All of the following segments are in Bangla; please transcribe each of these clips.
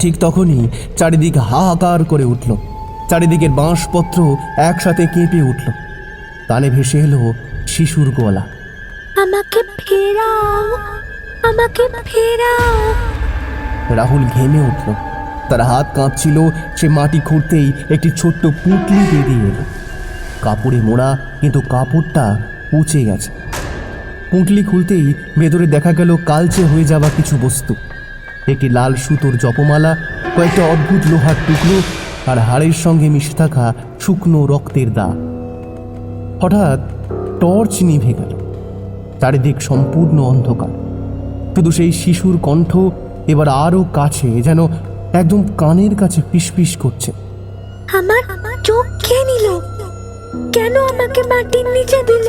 ঠিক তখনই চারিদিক হাহাকার করে উঠল। চারিদিকের বাঁশপত্র একসাথে কেঁপে উঠল। কানে ভেসে এলো শিশুর গলা, আমাকে ফেরাও, আমাকে ফেরাও। রাহুল ঘেমে উঠল। তার হাত কাঁপছিল। সে মাটি খুঁড়তেই একটি ছোট্ট পুঁটলি বেরিয়ে এলো। কাপড়ে মোড়া, কিন্তু কাপড়টা উঁচে গেছে। পুঁটলি খুলতেই ভেতরে দেখা গেল কালচে হয়ে যাওয়া কিছু বস্তু। একটি লাল সুতোর জপমালা, কয়েকটা অদ্ভুত লোহার টুকরো, আর হাড়ের সঙ্গে মিশে থাকা শুকনো রক্তের দাগ। হঠাৎ টর্চ নিভে গেল। চারিদিক সম্পূর্ণ অন্ধকার। শুধু সেই শিশুর কণ্ঠ এবার আরো কাছে, যেন একদম কানের কাছে ফিসফিস করছে। আমার চোখ খেয়ে নিল, কেন আমাকে মাটির নিচে দিল,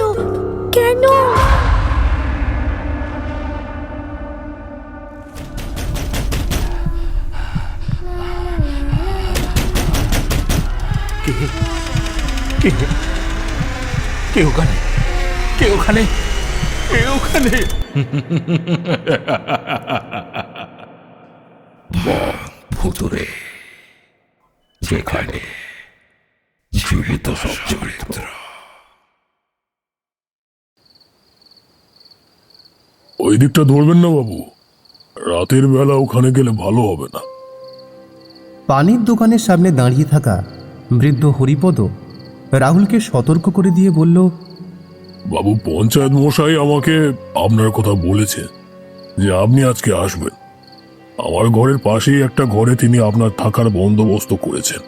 কেন? কে ওখানে? কে ওখানে? কে ওখানে? ভুতুরে, যেখানে জীবিত সব চরিত্র। ওই দিকটা ধরবেন না বাবু, রাতের বেলা ওখানে গেলে ভালো হবে না। পানির দোকানের সামনে দাঁড়িয়ে থাকা বৃদ্ধ হরিপদ রাহুলকে সতর্ক করে দিয়ে বলল, বাবু, পঞ্চায়েত মশাই আমাকে আপনার কথা বলেছে যে আপনি আজকে আসবেন। আমার ঘরের পাশেই একটা ঘরে তিনি আপনার থাকার বন্দোবস্ত করেছেন।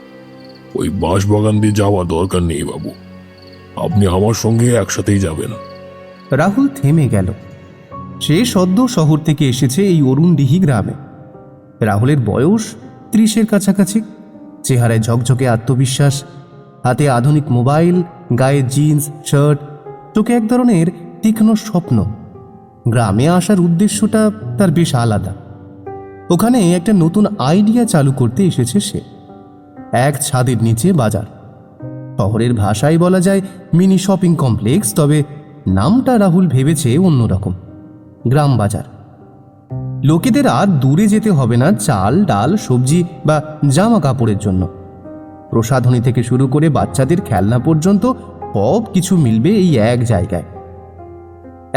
ওই বাঁশবাগান দিয়ে যাওয়ার দরকার নেই বাবু, আপনি আমার সঙ্গে একসাথেই যাবেন। রাহুল থেমে গেল। সে সদ্য শহর থেকে এসেছে এই অরুণডিহি গ্রামে। রাহুলের বয়স 30-এর কাছাকাছি। চেহারায় ঝকঝকে আত্মবিশ্বাস, হাতে আধুনিক মোবাইল, গায়ে জিন্স শার্ট, চোখে এক ধরনের তীক্ষ্ণ স্বপ্ন। গ্রামে আসার উদ্দেশ্যটা তার বেশ আলাদা। ওখানে একটা নতুন আইডিয়া চালু করতে এসেছে সে। এক ছাদের নিচে বাজার, শহরের ভাষায় বলা যায় মিনি শপিং কমপ্লেক্স, তবে নামটা রাহুল ভেবেছে অন্যরকম, গ্রাম বাজার। লোকেদের আর দূরে যেতে হবে না চাল ডাল সবজি বা জামা কাপড়ের জন্য। প্রসাধনী থেকে শুরু করে বাচ্চাদের খেলনা পর্যন্ত সব কিছু মিলবে এই এক জায়গায়।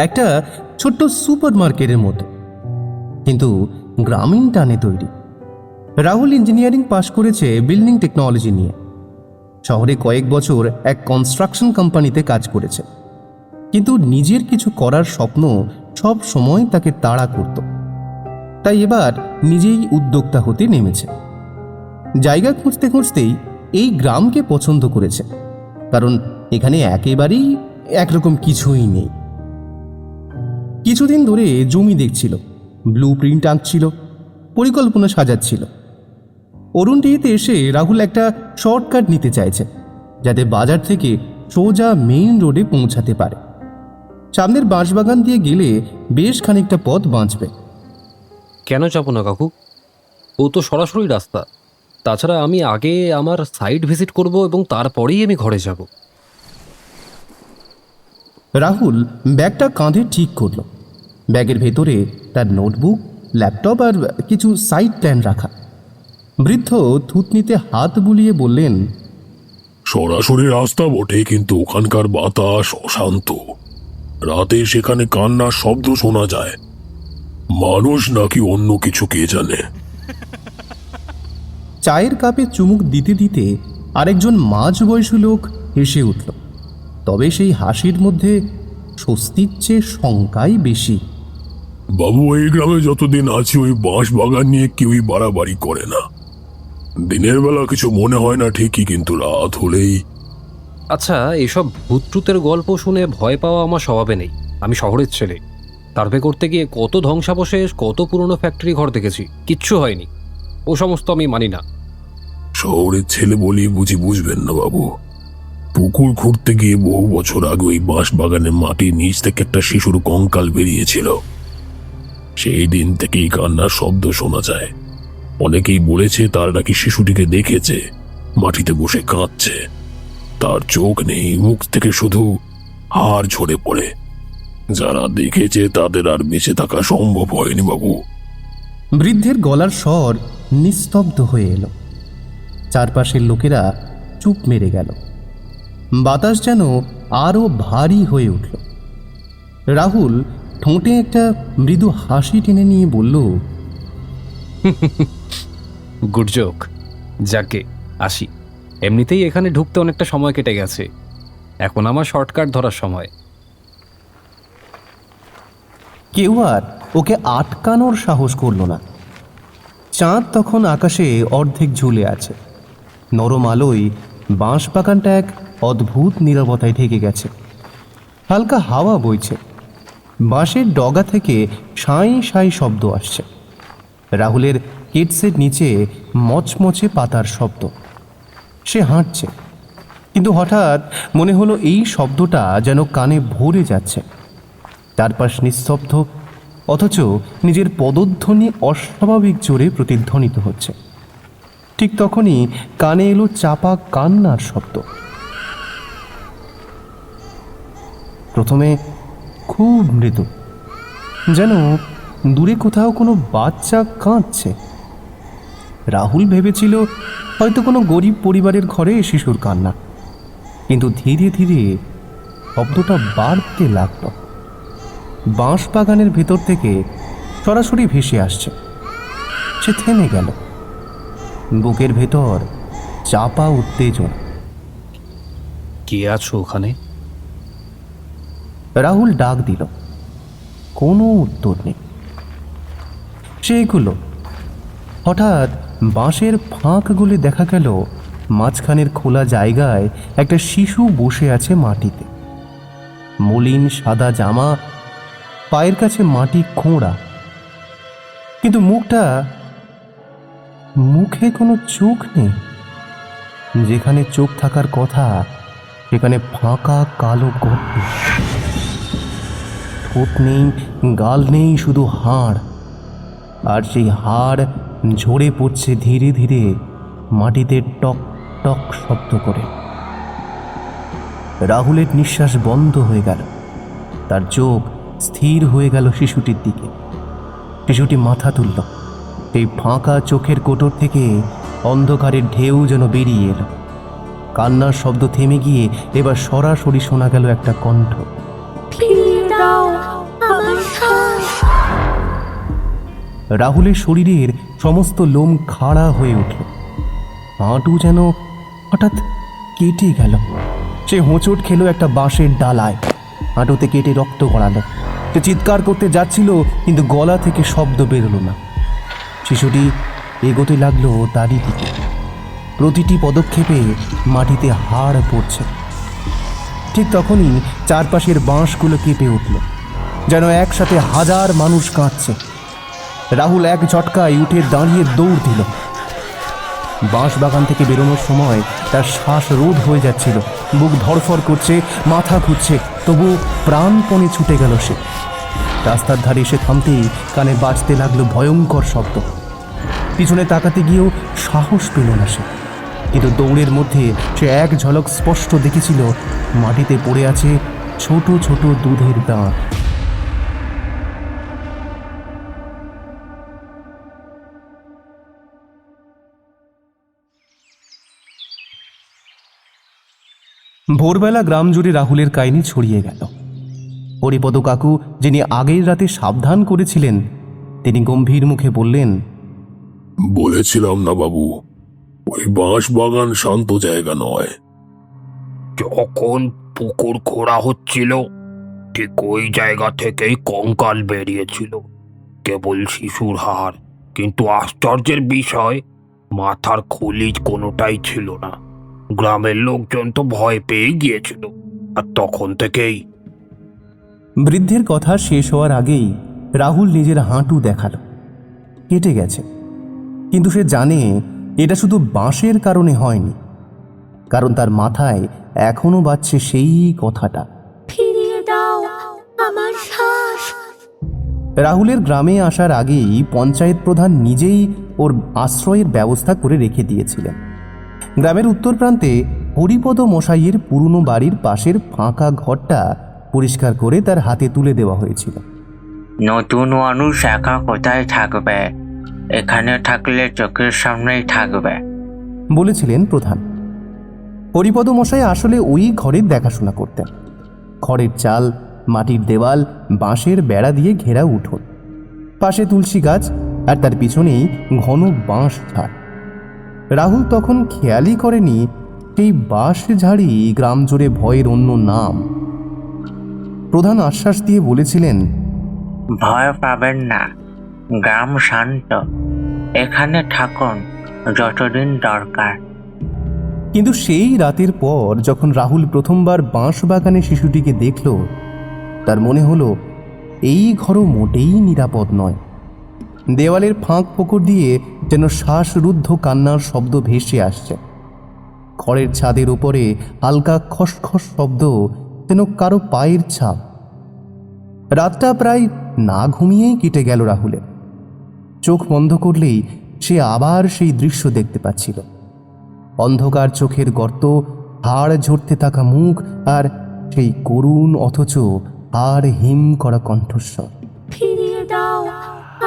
একটা ছোট্ট সুপার মার্কেটের মতো, কিন্তু গ্রামীণ টানে তৈরি। রাহুল ইঞ্জিনিয়ারিং পাশ করেছে বিল্ডিং টেকনোলজি নিয়ে। শহরে কয়েক বছর এক কনস্ট্রাকশন কোম্পানিতে কাজ করেছে, কিন্তু নিজের কিছু করার স্বপ্ন সব সময় তাকে তাড়া করত। তাই এবার নিজেই উদ্যোক্তা হতে নেমেছে। জায়গা খুঁজতে খুঁজতেই এই গ্রামকে পছন্দ করেছে, কারণ এখানে একেবারেই একরকম কিছুই নেই। কিছুদিন ধরে জমি দেখছিল, ব্লু প্রিন্ট আঁকছিল, পরিকল্পনা সাজাচ্ছিল। অরুণডিহিতে এসে রাহুল একটা শর্টকাট নিতে চাইছে, যাতে বাজার থেকে সোজা মেইন রোডে পৌঁছাতে পারে। সামনের বাঁশবাগান দিয়ে গেলে বেশ খানিকটা পথ বাঁচবে। কেন যাবো না কাকু? ও তো সরাসরি রাস্তা। তাছাড়া আমি আগে আমার সাইট ভিজিট করব এবং তারপরেই আমি ঘরে যাব। রাহুল ব্যাগটা কাঁধে ঠিক করল। ব্যাগের ভেতরে তার নোটবুক, ল্যাপটপ আর কিছু সাইড প্ল্যান রাখা। বৃদ্ধ থুতনিতে হাত বুলিয়ে বললেন, সরাসরি রাস্তা বটে, কিন্তু ওখানকার বাতাস অশান্ত। রাতে সেখানে কান্নার শব্দ শোনা যায়। মানুষ নাকি অন্য কিছু কে জানে। চায়ের কাপে চুমুক দিতে দিতে আরেকজন মাঝবয়সী লোক হেসে উঠল। তবে সেই হাসির মধ্যে স্বস্তির চেয়ে শঙ্কাই বেশি। বাবু, এই গ্রামে যতদিন আছি ওই বাঁশ বাগান নিয়ে কেউই বাড়াবাড়ি করে না। দিনের বেলা কিছু মনে হয় না ঠিকই, কিন্তু রাত হলেই। আচ্ছা, এসব ভূতটুতের গল্প শুনে ভয় পাওয়া আমার স্বভাবে নেই। আমি শহরের ছেলে। সার্ভে করতে গিয়ে কত ধ্বংসাবশেষ, কত পুরনো ফ্যাক্টরি ঘর দেখেছি, কিচ্ছু হয়নি। ও সমস্ত আমি মানি না। শহরের ছেলে বলি বুঝি বুঝবেন না বাবু। পুকুর খুঁড়তে গিয়ে বহু বছর আগে ওই বাঁশ বাগানের মাটির নিচ থেকে একটা শিশুর কঙ্কাল বেরিয়েছিল। সেই দিন থেকেই কান্নার শব্দ শোনা যায়। অনেকেই বলেছে তার নাকি শিশুটিকে দেখেছে মাটিতে বসে কাঁদছে। তার চোখ নেই, মুখ থেকে শুধু হাড় ঝরে পড়ে। যারা দেখেছে তাদের আর বেঁচে থাকা সম্ভব হয়নি বাবু। বৃদ্ধের গলার স্বর নিস্তব্ধ হয়ে এলো। চারপাশের লোকেরা চুপ মেরে গেল। বাতাস যেন আরো ভারী হয়ে উঠল। রাহুল ঠোঁটে একটা মৃদু হাসি টেনে নিয়ে বলল, গুড জোক। যাকে আসি, এমনিতেই এখানে ঢুকতে অনেকটা সময় কেটে গেছে, এখন আমার শর্টকাট ধরার সময়। কেউ আর ওকে আটকানোর সাহস করল না। চাঁদ তখন আকাশে অর্ধেক ঝুলে আছে। নরম আলোয় বাঁশ বাগানটা এক অদ্ভুত নীরবতায় ঢেকে গেছে। হালকা হাওয়া বইছে, বাঁশের ডগা থেকে সাঁই সাঁই শব্দ আসছে। রাহুলের কেটসের নিচে মচমচে পাতার শব্দ। সে হাঁটছে, কিন্তু হঠাৎ মনে হলো এই শব্দটা যেন কানে ভরে যাচ্ছে। চারপাশ নিস্তব্ধ, অথচ নিজের পদধ্বনি অস্বাভাবিক জোরে প্রতিধ্বনিত হচ্ছে। ঠিক তখনই কানে এলো চাপা কান্নার শব্দ। প্রথমে খুব মৃদু, যেন দূরে কোথাও কোনো বাচ্চা কাঁদছে। রাহুল ভেবেছিল হয়তো কোনো গরিব পরিবারের ঘরে শিশুর কান্না, কিন্তু ধীরে ধীরে শব্দটা বাড়তে লাগল। বাঁশ বাগানের ভেতর থেকে সরাসরি ভেসে আসছে। সে থেমে গেল। বুকের ভেতর চাপা উত্তেজনা। কে আছো ওখানে? রাহুল ডাক দিল, কোনো উত্তর নেই। সে এগুলো। হঠাৎ বাঁশের ফাঁকগুলি দেখা গেল মাঝখানের খোলা জায়গায় একটা শিশু বসে আছে মাটিতে। মলিন সাদা জামা, পায়ের কাছে মাটি খোঁড়া, কিন্তু মুখে কোনো চোখ নেই। যেখানে চোখ থাকার কথা সেখানে ফাঁকা কালো গর্ত। ঠোঁট নেই, গাল নেই, শুধু হাড়। আর সেই হাড় ঝরে পড়ছে ধীরে ধীরে মাটিতে টক টক শব্দ করে। রাহুলের নিঃশ্বাস বন্ধ হয়ে গেল। তার চোখ স্থির হয়ে গেল শিশুটির দিকে। শিশুটি মাথা তুলল। এই ফাঁকা চোখের কোটর থেকে অন্ধকারের ঢেউ যেন বেরিয়ে এলো। কান্নার শব্দ থেমে গিয়ে এবার সরাসরি শোনা গেল একটা কণ্ঠ, ফিরিয়ে দাও আমার শ্বাস। রাহুলের শরীরের সমস্ত লোম খাড়া হয়ে উঠল। হাঁটু যেন হঠাৎ কেটে গেল। সে হোঁচট খেলো একটা বাঁশের ডালায়। হাঁটুতে কেটে রক্ত গড়ালো। সে চিৎকার করতে যাচ্ছিল, কিন্তু গলা থেকে শব্দ বেরোলো না। শিশুটি এগোতে লাগলো তারই দিকে। প্রতিটি পদক্ষেপে মাটিতে হাড় পড়ছে। ঠিক তখনই চারপাশের বাঁশগুলো কেঁপে উঠল, যেন একসাথে হাজার মানুষ কাঁদছে। রাহুল এক ঝটকায় উঠে দাঁড়িয়ে দৌড় দিল। বাঁশ বাগান থেকে বেরোনোর সময় তার শ্বাস রোধ হয়ে যাচ্ছিল, বুক ধড়ফড় করছে, মাথা ঘুরছে, তবু প্রাণপণে ছুটে গেল সে। রাস্তার ধারে এসে থামতেই কানে বাজতে লাগলো ভয়ঙ্কর শব্দ। পিছনে তাকাতে গিয়েও সাহস পেল না সে, কিন্তু দৌড়ের মধ্যে সে এক ঝলক স্পষ্ট দেখেছিল মাটিতে পড়ে আছে ছোট ছোট দুধের দাঁত। ভোরবেলা গ্রাম জুড়ে রাহুলের কাহিনী ছড়িয়ে গেল। হরিপদ কাকু, যিনি আগের রাতে সাবধান করেছিলেন, তিনি গম্ভীর মুখে বললেন, বলেছিলাম না বাবু, ওই বাঁশ বাগান শান্ত জায়গা নয়। যখন পুকুর খোঁড়া হচ্ছিল ঠিক ওই জায়গা থেকেই কঙ্কাল বেরিয়েছিল, কেবল শিশুর হাড়। কিন্তু আশ্চর্যের বিষয়, মাথার খুলি কোনোটাই ছিল না। গ্রামের লোকজন তো ভয় পেয়ে গিয়েছিল, আর তখন থেকেই। বৃদ্ধের কথা শেষ হওয়ার আগেই রাহুল নিজের হাঁটু দেখালো। কেটে গেছে, কিন্তু সে জানে এটা শুধু বাঁশের কারণে হয়নি, কারণ তার মাথায় এখনো বাজছে সেই কথাটা, ফিরিয়ে দাও আমার শ্বাস। রাহুলের গ্রামে আসার আগেই পঞ্চায়েত প্রধান নিজেই ওর আশ্রয়ের ব্যবস্থা করে রেখে দিয়েছিলেন। গ্রামের উত্তর প্রান্তে হরিপদ মশাইয়ের পুরনো বাড়ির পাশের ফাঁকা ঘরটা পরিষ্কার করে তার হাতে তুলে দেওয়া হয়েছিল। নতুন মানুষ একা কোথায় থাকবে? এখানে থাকলে চোখের সামনেই থাকবে। বলেছিলেন প্রধান। হরিপদ মশাই আসলে ওই ঘরের দেখাশোনা করতেন। খড়ের চাল, মাটির দেওয়াল, বাঁশের বেড়া দিয়ে ঘেরা উঠোন, পাশে তুলসী গাছ, আর তার পিছনেই ঘন বাঁশ ঝাড়। রাহুল তখন খেয়ালই করেনি সেই বাঁশ ঝাড়ই গ্রাম জুড়ে ভয়ের অন্য নাম। প্রধান আশ্বাস দিয়ে বলেছিলেন, ভয় পাবেন না, গ্রাম শান্ত, এখানে থাকুন যতদিন দরকার। কিন্তু সেই রাতের পর যখন রাহুল প্রথমবার বাঁশ বাগানে শিশুটিকে দেখল, তার মনে হলো এই ঘরও মোটেই নিরাপদ নয়। দেওয়ালের ফাঁক ফোকর দিয়ে যেন শ্বাসরুদ্ধ কান্নার শব্দ ভেসে আসছে। খড়ের ছাদের উপরে হালকা খসখস শব্দ, যেন কারো পায়ের ছাপ। রাতটা প্রায় না ঘুমিয়েই কেটে গেল রাহুলের। চোখ বন্ধ করলেই সে আবার সেই দৃশ্য দেখতে পাচ্ছিল। অন্ধকার চোখের গর্ত, হাড় ঝরতে থাকা মুখ, আর সেই করুণ অথচ আর হিম করা কণ্ঠস্বর। ফিরিয়ে দাও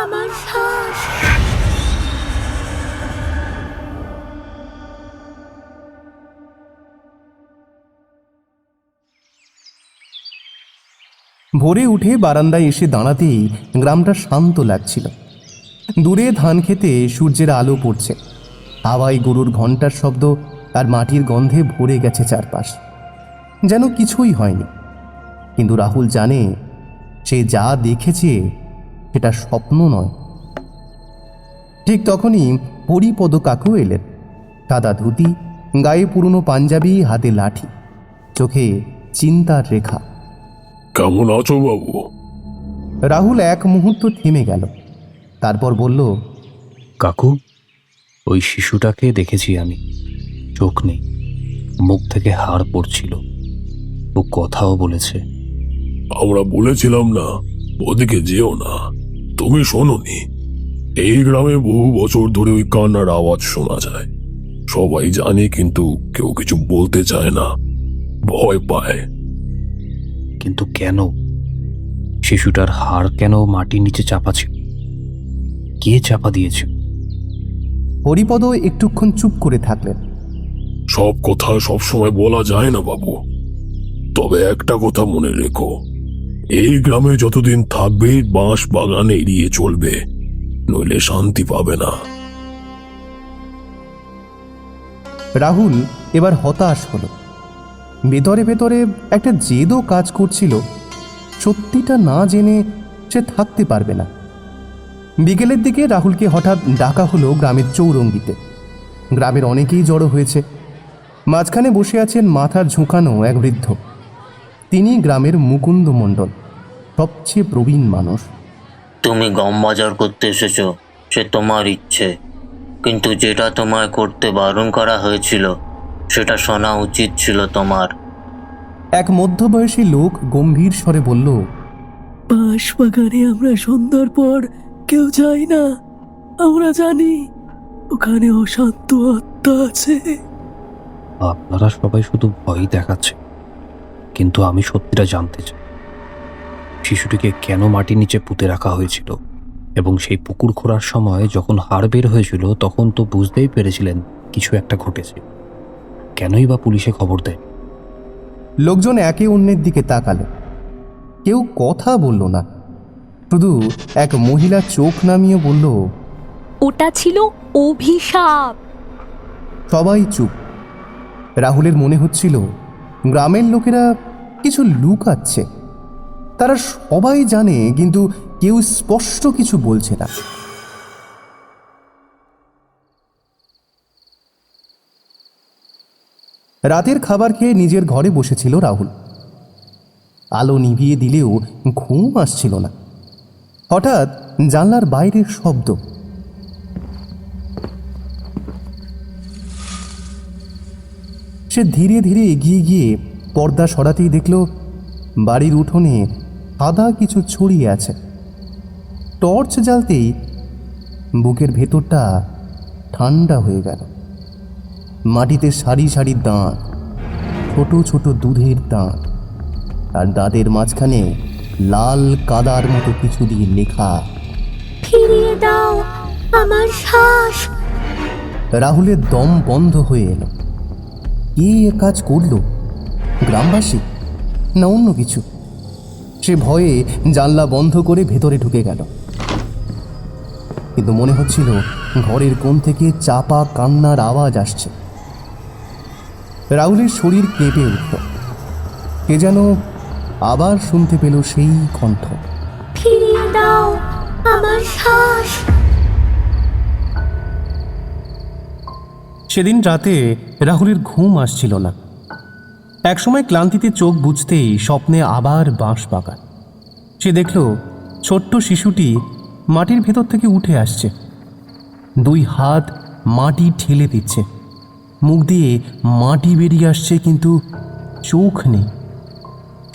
আমার শ্বাস। ভোরে উঠে বারান্দায় এসে দাঁড়াতেই গ্রামটা শান্ত লাগছিল। দূরে ধান খেতে সূর্যের আলো পড়ছে, হাওয়ায় গরুর ঘণ্টার শব্দ আর মাটির গন্ধে ভরে গেছে চারপাশ, যেন কিছুই হয়নি। কিন্তু রাহুল জানে, সে যা দেখেছে সেটা স্বপ্ন নয়। ঠিক তখনই হরিপদ কাকু এলেন। সাদা ধুতি, গায়ে পুরনো পাঞ্জাবি, হাতে লাঠি, চোখে চিন্তার রেখা। কেমন আছো বাবু? রাহুল এক মুহূর্ত থেমে গেল, তারপর বলল, কাকু, ওই শিশুটাকে দেখেছি আমি। চোখ নেই, মুখ থেকে হাড় পড়ছিল, ও কথাও বলেছে। আমরা বলেছিলাম না ওদিকে যেও না, তুমি শোনোনি? এই গ্রামে বহু বছর ধরে ওই কান্নার আওয়াজ শোনা যায়। সবাই জানে, কিন্তু কেউ কিছু বলতে চায় না, ভয় পায়। কিন্তু কেন? শিশুটার হাড় কেন মাটির নিচে চাপা ছিল? কে চাপা দিয়েছে? হরিপদ একটুক্ষণ চুপ করে থাকলেন। সব কথা সবসময় বলা যায় না বাবু, তবে একটা কথা মনে রেখো, এই গ্রামে যতদিন থাকবে বাঁশ বাগান এড়িয়ে চলবে, নইলে শান্তি পাবে না। রাহুল এবার হতাশ হল। ভেতরে ভেতরে একটা জেদও কাজ করছিল। সত্যিটা না জেনে সে থাকতে পারবে না। বিকেলের দিকে রাহুলকে হঠাৎ ডাকা হলো গ্রামের চৌরঙ্গিতে। গ্রামের অনেকেই জড়ো হয়েছে। মাঝখানে বসে আছেন মাথার ঝুঁকানো এক বৃদ্ধ। তিনি গ্রামের মুকুন্দ মণ্ডল, সবচেয়ে প্রবীণ মানুষ। তুমি গম বাজার করতে এসেছো, সে তোমার ইচ্ছে, কিন্তু যেটা তোমায় করতে বারণ করা হয়েছিল সেটা শোনা উচিত ছিল তোমার। এক মধ্যবয়সী লোক গম্ভীর স্বরে বলল, বাঁশ বাগানে আমরা সন্ধ্যার পর কেউ যাই না। আমরা জানি ওখানে অশান্ত আত্মা আছে। আপনারা সবাই শুধু ভয় দেখাচ্ছে, কিন্তু আমি সত্যিটা জানতে চাই। শিশুটিকে কেন মাটির নিচে পুঁতে রাখা হয়েছিল? এবং সেই পুকুর খোঁড়ার সময় যখন হাড় বের হয়েছিল, তখন তো বুঝতেই পেরেছিলেন কিছু একটা ঘটেছে। কেনই বা পুলিশে খবর দেয়? লোকজন একে অন্যের দিকে তাকালো। কেউ কথা বলল না, শুধু এক মহিলা চোখ নামিয়ে বলল, ওটা ছিল অভিশাপ। সবাই চুপ। রাহুলের মনে হচ্ছিল গ্রামের লোকেরা কিছু লুকাচ্ছে। তারা সবাই জানে, কিন্তু কেউ স্পষ্ট কিছু বলছে না। রাতের খাবার খেয়ে নিজের ঘরে বসেছিল রাহুল। আলো নিভিয়ে দিলেও ঘুম আসছিল না। হঠাৎ জানলার বাইরের শব্দ। সে ধীরে ধীরে এগিয়ে গিয়ে পর্দা সরাতেই দেখল বাড়ির উঠোনে সাদা কিছু ছড়িয়ে আছে। টর্চ জ্বালতেই বুকের ভেতরটা ঠান্ডা হয়ে গেল। মাটিতে সারি সারি দাঁত, ছোট ছোট দুধের দাঁত, আর দাঁতের মাঝখানে লাল কাদার মতো কিছু দিয়ে লেখা, ফিরিয়ে দাও আমার শ্বাস। রাহুলের দম বন্ধ হয়ে এলো। কে এ কাজ করলো? গ্রামবাসী না অন্য কিছু? সে ভয়ে জানলা বন্ধ করে ভেতরে ঢুকে গেল, কিন্তু মনে হচ্ছিল ঘরের কোণ থেকে চাপা কান্নার আওয়াজ আসছে। রাহুলের শরীর কেঁপে উঠল। কে যেন আবার শুনতে পেল সেই কণ্ঠ, ফিরিয়ে দাও আমার শ্বাস। সেদিন রাতে রাহুলের ঘুম আসছিল না। একসময় ক্লান্তিতে চোখ বুঝতেই স্বপ্নে আবার বাঁশ বাগান। সে দেখল ছোট্ট শিশুটি মাটির ভেতর থেকে উঠে আসছে, 2 হাত মাটি ঠেলে দিচ্ছে, মুখ দিয়ে মাটি বেরিয়ে আসছে, কিন্তু চোখ নেই।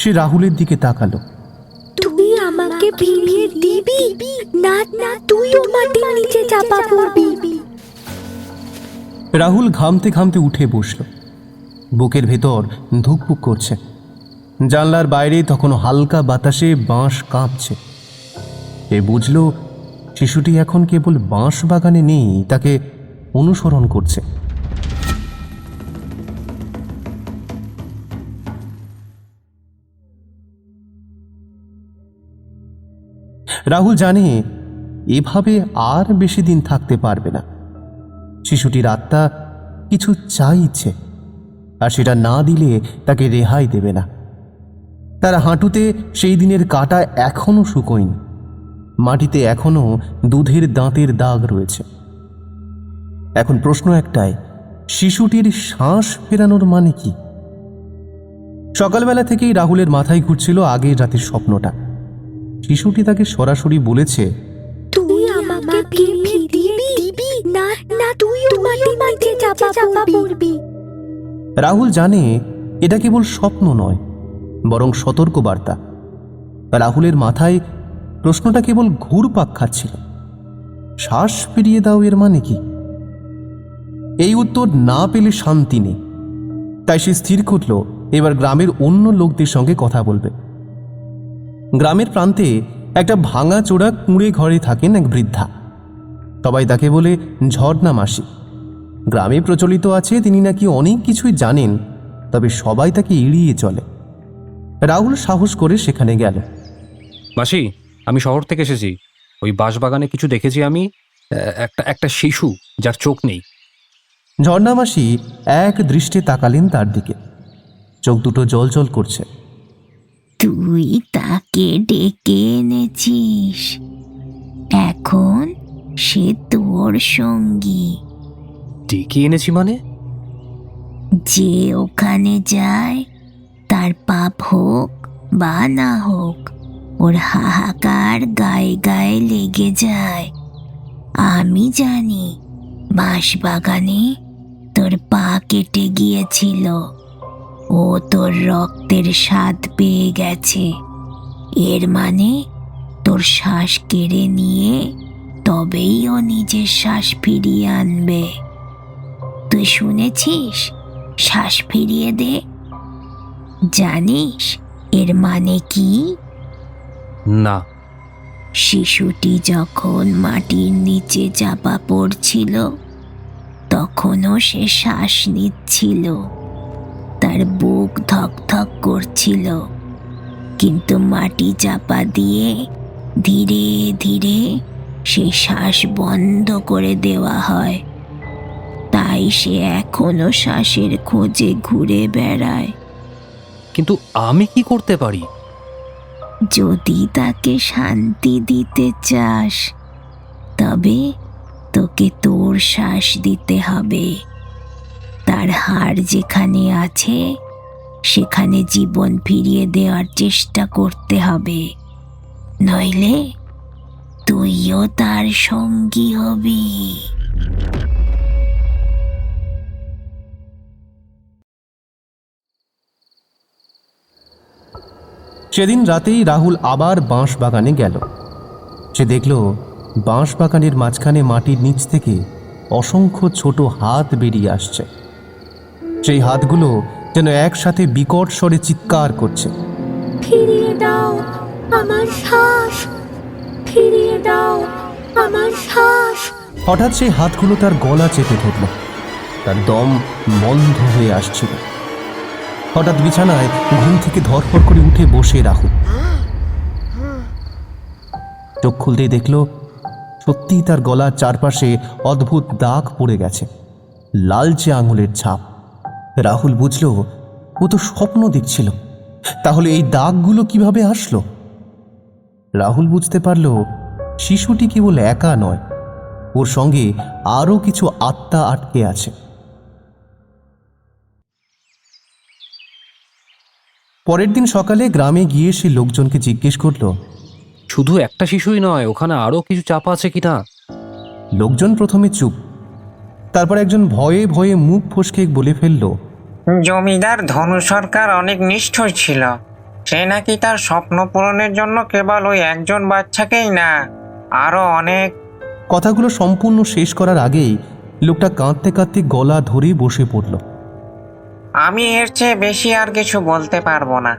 সে রাহুলের দিকে তাকালো। তুই আমাকে ফিরিয়ে দিবি? না না, তুইও মাটির নিচে চাপা পড়বি। রাহুল ঘামতে ঘামতে উঠে বসল। বুকের ভেতর ধুকপুক করছে। জানলার বাইরে তখনও হালকা বাতাসে বাঁশ কাঁপছে। এ বুঝল শিশুটি এখন কেবল বাঁশ বাগানে নেই, তাকে অনুসরণ করছে। রাহুল জানে এভাবে আর বেশি দিন থাকতে পারবে না। শিশুটির আত্মা কিছু চাইছে, আর সেটা না দিলে তাকে রেহাই দেবে না। তার হাঁটুতে সেই দিনের কাটা এখনো শুকোয়নি, মাটিতে এখনো দুধের দাঁতের দাগ রয়েছে। এখন প্রশ্ন একটাই, শিশুটির শ্বাস ফেরানোর মানে কি? সকালবেলা থেকেই রাহুলের মাথায় ঘুরছিল আগের রাতের স্বপ্নটা। শিশুটি তাকে সরাসরি বলেছে, তুই আমাকে ফিরিয়ে দিবি? না না, তুইও মাটির নিচে চাপা পড়বি। রাহুল জানে এটা কেবল স্বপ্ন নয়, বরং সতর্ক বার্তা। রাহুলের মাথায় প্রশ্নটা কেবল ঘুরপাক খাচ্ছিল, শ্বাস ফিরিয়ে দাও এর মানে কি? এই উত্তর না পেলে শান্তি নেই। তাই সে স্থির করল এবার গ্রামের অন্য লোকদের সঙ্গে কথা বলবে। গ্রামের প্রান্তে একটা ভাঙা চোরা কুঁড়ে ঘরে থাকেন এক বৃদ্ধা। সবাই তাকে বলে ঝর্ণা মাসি। গ্রামে প্রচলিত আছে তিনি নাকি অনেক কিছুই জানেন, তবে সবাই তাকে এড়িয়ে চলে। রাহুল সাহস করে সেখানে গেল। মাসি, আমি শহর থেকে এসেছি। ওই বাঁশবাগানে কিছু দেখেছি আমি, একটা শিশু যার চোখ নেই। ঝর্ণা মাসি এক দৃষ্টে তাকালেন তার দিকে, চোখ দুটো জল জল করছে। তুই তাকে ডেকে এনেছিস, এখন সে তোর সঙ্গী। ডেকে এনেছি মানে? যে ওখানে যায় তার পাপ হোক বা না হোক, ওর হাহাকার গায়ে গায়ে লেগে যায়। আমি জানি বাঁশবাগানে তোর পা কেটে গিয়েছিল, ও তোর রক্তের স্বাদ পেয়ে গেছে। এর মানে তোর শ্বাস কেড়ে নিয়ে তবেই ও নিজের শ্বাস ফিরিয়ে আনবে। তুই শুনেছিস শ্বাস ফিরিয়ে দে? জানিস এর মানে কি? না। শিশুটি যখন মাটির নিচে চাপা পড়ছিল তখনও সে শ্বাস নিচ্ছিল, তার বুক ধকধক করছিল, কিন্তু মাটি চাপা দিয়ে ধীরে ধীরে সে শ্বাস বন্ধ করে দেওয়া হয়। তাই সে এখনো শ্বাসের খোঁজে ঘুরে বেড়ায়। কিন্তু আমি কি করতে পারি? যদি তাকে শান্তি দিতে চাস তবে তোকে তোর শ্বাস দিতে হবে। তার হাড় যেখানে আছে সেখানে জীবন ফিরিয়ে দেওয়ার চেষ্টা করতে হবে, নইলে তুইও তার সঙ্গী হবি। সেদিন রাতেই রাহুল আবার বাঁশ বাগানে গেল। সে দেখল বাঁশ বাগানের মাঝখানে মাটির নিচ থেকে অসংখ্য ছোট হাত বেরিয়ে আসছে। সেই হাতগুলো যেন একসাথে বিকট স্বরে চিৎকার করছে, ফিরিয়ে দাও আমার শ্বাস, ফিরিয়ে দাও আমার শ্বাস। হঠাৎ সেই হাতগুলো তার গলা চেপে ধরল। তার দম বন্ধ হয়ে আসছিল। হঠাৎ বিছানায় ঘুম থেকে ধরফর করে উঠে বসে রাহুল। চোখ খুলতেই দেখল সত্যিই তার গলার চারপাশে অদ্ভুত দাগ পড়ে গেছে, লালচে আঙুলের ছাপ। রাহুল বুঝল ও তো স্বপ্ন দেখছিল, তাহলে এই দাগগুলো কিভাবে আসলো? রাহুল বুঝতে পারল শিশুটি কেবল একা নয়, ওর সঙ্গে আরও কিছু আত্মা আটকে আছে। পরের দিন সকালে গ্রামে গিয়ে সে লোকজনকে জিজ্ঞেস করল, শুধু একটা শিশুই নয়, ওখানে আরও কিছু চাপা আছে কিনা? লোকজন প্রথমে চুপ, তারপর একজন ভয়ে ভয়ে মুখ ফসকে বলে ফেলল, জমিদার ধনু সরকার অনেক নিষ্ঠুর ছিল। সে নাকি তার স্বপ্ন পূরণের জন্য কেবল ওই একজন বাচ্চাকেই না, আরো অনেক। কথাগুলো সম্পূর্ণ শেষ করার আগেই লোকটা কাঁদতে কাঁদতে গলা ধরে বসে পড়ল। আমি এর চেয়ে বেশি আর কিছু বলতে পারবো না।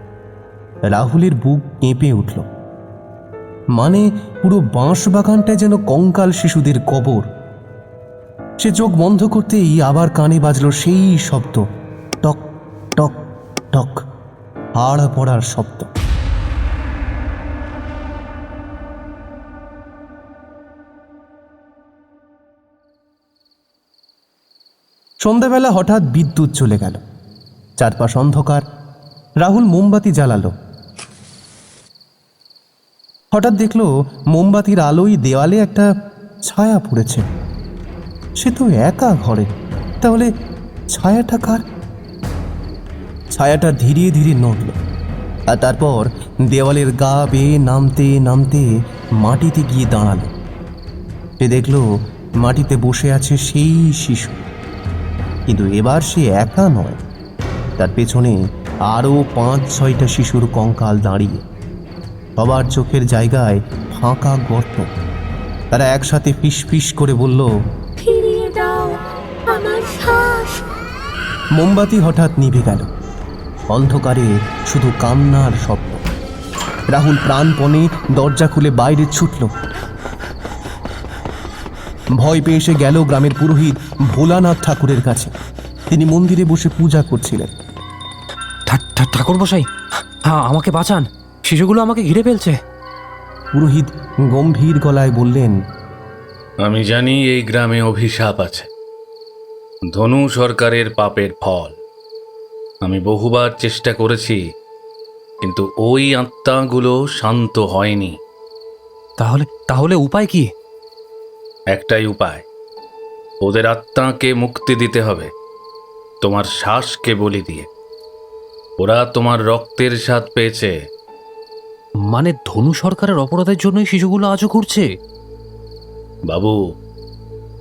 রাহুলের বুক কেঁপে উঠল। মানে পুরো বাঁশ বাগানটায় যেন কঙ্কাল শিশুদের কবর। সে চোখ বন্ধ করতেই আবার কানে বাজল সেই শব্দ, টক টক টক, হাড় পড়ার শব্দ। সন্ধ্যাবেলা হঠাৎ বিদ্যুৎ চলে গেল, চারপাশ অন্ধকার। রাহুল মোমবাতি জ্বালালো। হঠাৎ দেখল মোমবাতির আলোয় দেওয়ালে একটা ছায়া পড়েছে। সে তো একা ঘরে, তাহলে ছায়াটা কার? ছায়াটা ধীরে ধীরে নড়ল, আর তারপর দেওয়ালের গা বেয়ে নামতে নামতে মাটিতে গিয়ে দাঁড়ালো। সে দেখল মাটিতে বসে আছে সেই শিশু, কিন্তু এবার সে একা নয়, তার পেছনে আরও 5-6টা শিশুর কঙ্কাল দাঁড়িয়ে, সবার চোখের জায়গায় ফাঁকা গর্ত। তারা একসাথে ফিসফিস করে বলল, ফিরিয়ে দাও আমার শ্বাস। মোমবাতি হঠাৎ নিভে গেল, অন্ধকারে শুধু কান্নার শব্দ। রাহুল প্রাণপণে দরজা খুলে বাইরে ছুটল। ভয় পেয়ে এসে গেল গ্রামের পুরোহিত ভোলানাথ ঠাকুরের কাছে। তিনি মন্দিরে বসে পূজা করছিলেন। ঠাকুর মশাই, হ্যাঁ, আমাকে বাঁচান, শিশুগুলো আমাকে ঘিরে ফেলছে। পুরোহিত গম্ভীর গলায় বললেন, আমি জানি এই গ্রামে অভিশাপ আছে, ধনু সরকারের পাপের ফল। আমি বহুবার চেষ্টা করেছি, কিন্তু ওই আত্মাগুলো শান্ত হয়নি। তাহলে উপায় কি? একটাই উপায়, ওদের আত্মাকে মুক্তি দিতে হবে, তোমার শ্বাসকে বলি দিয়ে। ওরা তোমার রক্তের স্বাদ পেয়েছে। মানে ধনু সরকারের অপরাধের জন্যই শিশুগুলো আজও ঘুরছে? বাবু,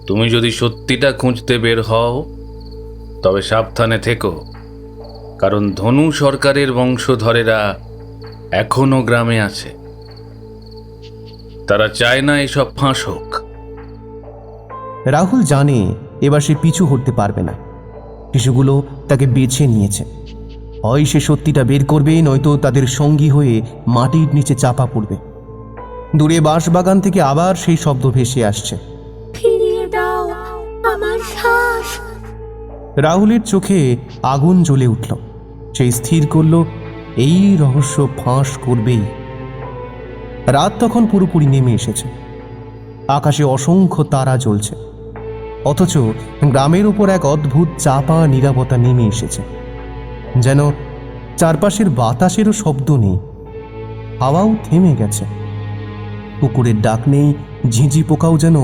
তুমি যদি সত্যিটা খুঁজতে বের হও, তবে সাবধানে থেকো, কারণ ধনু সরকারের বংশধরেরা এখনো গ্রামে আছে। তারা চায় না এসব ফাঁস হোক। রাহুল জানে এবার সে পিছু হটতে পারবে না। শিশুগুলো তাকে বেছে নিয়েছে। হয় সে সত্যিটা বের করবে, নয়তো তাদের সঙ্গী হয়ে মাটির নিচে চাপা পড়বে। দূরে বাঁশবাগান থেকে আবার সেই শব্দ ভেসে আসছে, ফিরিয়ে দাও আমার শ্বাস। রাহুলের চোখে আগুন জ্বলে উঠল। সে স্থির করল এই রহস্য ফাঁস করবেই। রাত তখন পুরোপুরি নেমে এসেছে। আকাশে অসংখ্য তারা জ্বলছে, অথচ গ্রামের উপর এক অদ্ভুত চাপা নীরবতা নেমে এসেছে, যেন চারপাশের বাতাসেরও শব্দ নেই, হাওয়াও থেমে গেছে। পুকুরের ডাক নেই, ঝিঁঝি পোকাও যেন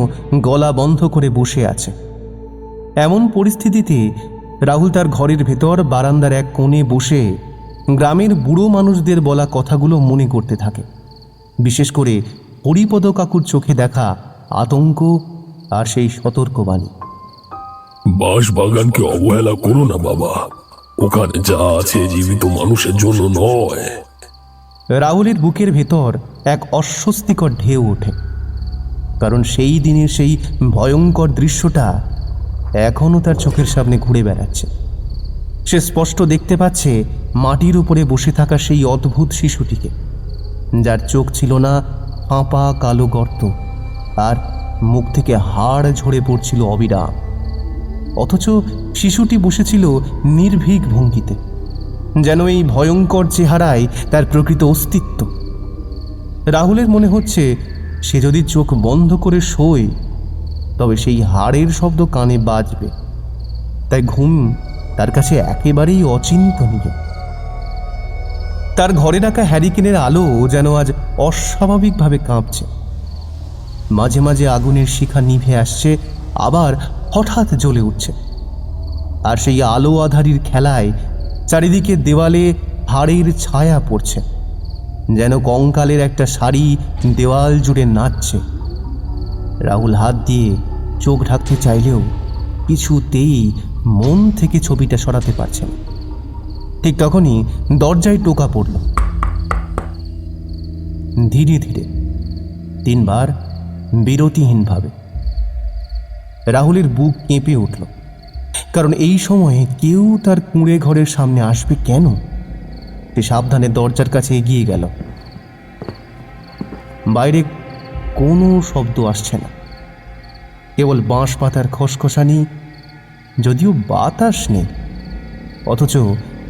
গলা বন্ধ করে বসে আছে। এমন পরিস্থিতিতে রাহুল তার ঘরের ভেতর বারান্দার এক কোণে বসে গ্রামের বুড়ো মানুষদের বলা কথাগুলো মনে করতে থাকে, বিশেষ করে হরিপদ কাকুর চোখে দেখা আতঙ্ক আর সেই সতর্কবাণী। বাঁশ বাগানকে অবহেলা করো না বাবা, ওখানে যা আছে জীবিত মানুষের জন্য নয়। রাহুলের বুকের ভেতর এক অস্বস্তিকর ঢেউ ওঠে, কারণ সেই দিনের সেই ভয়ঙ্কর দৃশ্যটা এখনও তার চোখের সামনে ঘুরে বেড়াচ্ছে। সে স্পষ্ট দেখতে পাচ্ছে মাটির উপরে বসে থাকা সেই অদ্ভুত শিশুটিকে, যার চোখ ছিল না, ফাঁপা কালো গর্ত, আর মুখ থেকে হাড় ঝরে পড়ছিল অবিরাম। অথচ শিশুটি বসেছিল নির্ভীক ভঙ্গিতে, যেন এই ভয়ঙ্কর চেহারায় তার প্রকৃত অস্তিত্ব। রাহুলের মনে হচ্ছে সে যদি চোখ বন্ধ করে শোয় তবে সেই হাড়ের শব্দ কানে বাজবে। তাই ঘুম তার কাছে একেবারেই অচিন্তনীয়। তার ঘরে রাখা হ্যারিকেনের আলো যেন আজ অস্বাভাবিকভাবে কাঁপছে। মাঝে মাঝে আগুনের শিখা নিভে আসছে, আবার হঠাৎ জ্বলে উঠছে। আর সেই আলো আধারির খেলায় চারিদিকে দেওয়ালে হাড়ের ছায়া পড়ছে, যেন কঙ্কালের একটা শাড়ি দেওয়াল জুড়ে নাচছে। রাহুল হাত দিয়ে চোখ ঢাকতে চাইলেও কিছুতেই মন থেকে ছবিটা সরাতে পারছে না। ঠিক তখনই দরজায় টোকা পড়ল। ধীরে ধীরে 3 বার, বিরতিহীনভাবে। রাহুলের বুক কেঁপে উঠল, কারণ এই সময়ে কেউ তার কুঁড়ে ঘরের সামনে আসবে কেন? সে সাবধানে দরজার কাছে এগিয়ে গেল। বাইরে কোনো শব্দ আসছে না, কেবল বাঁশ পাতার খসখসানি। যদিও বাতাস নেই, অথচ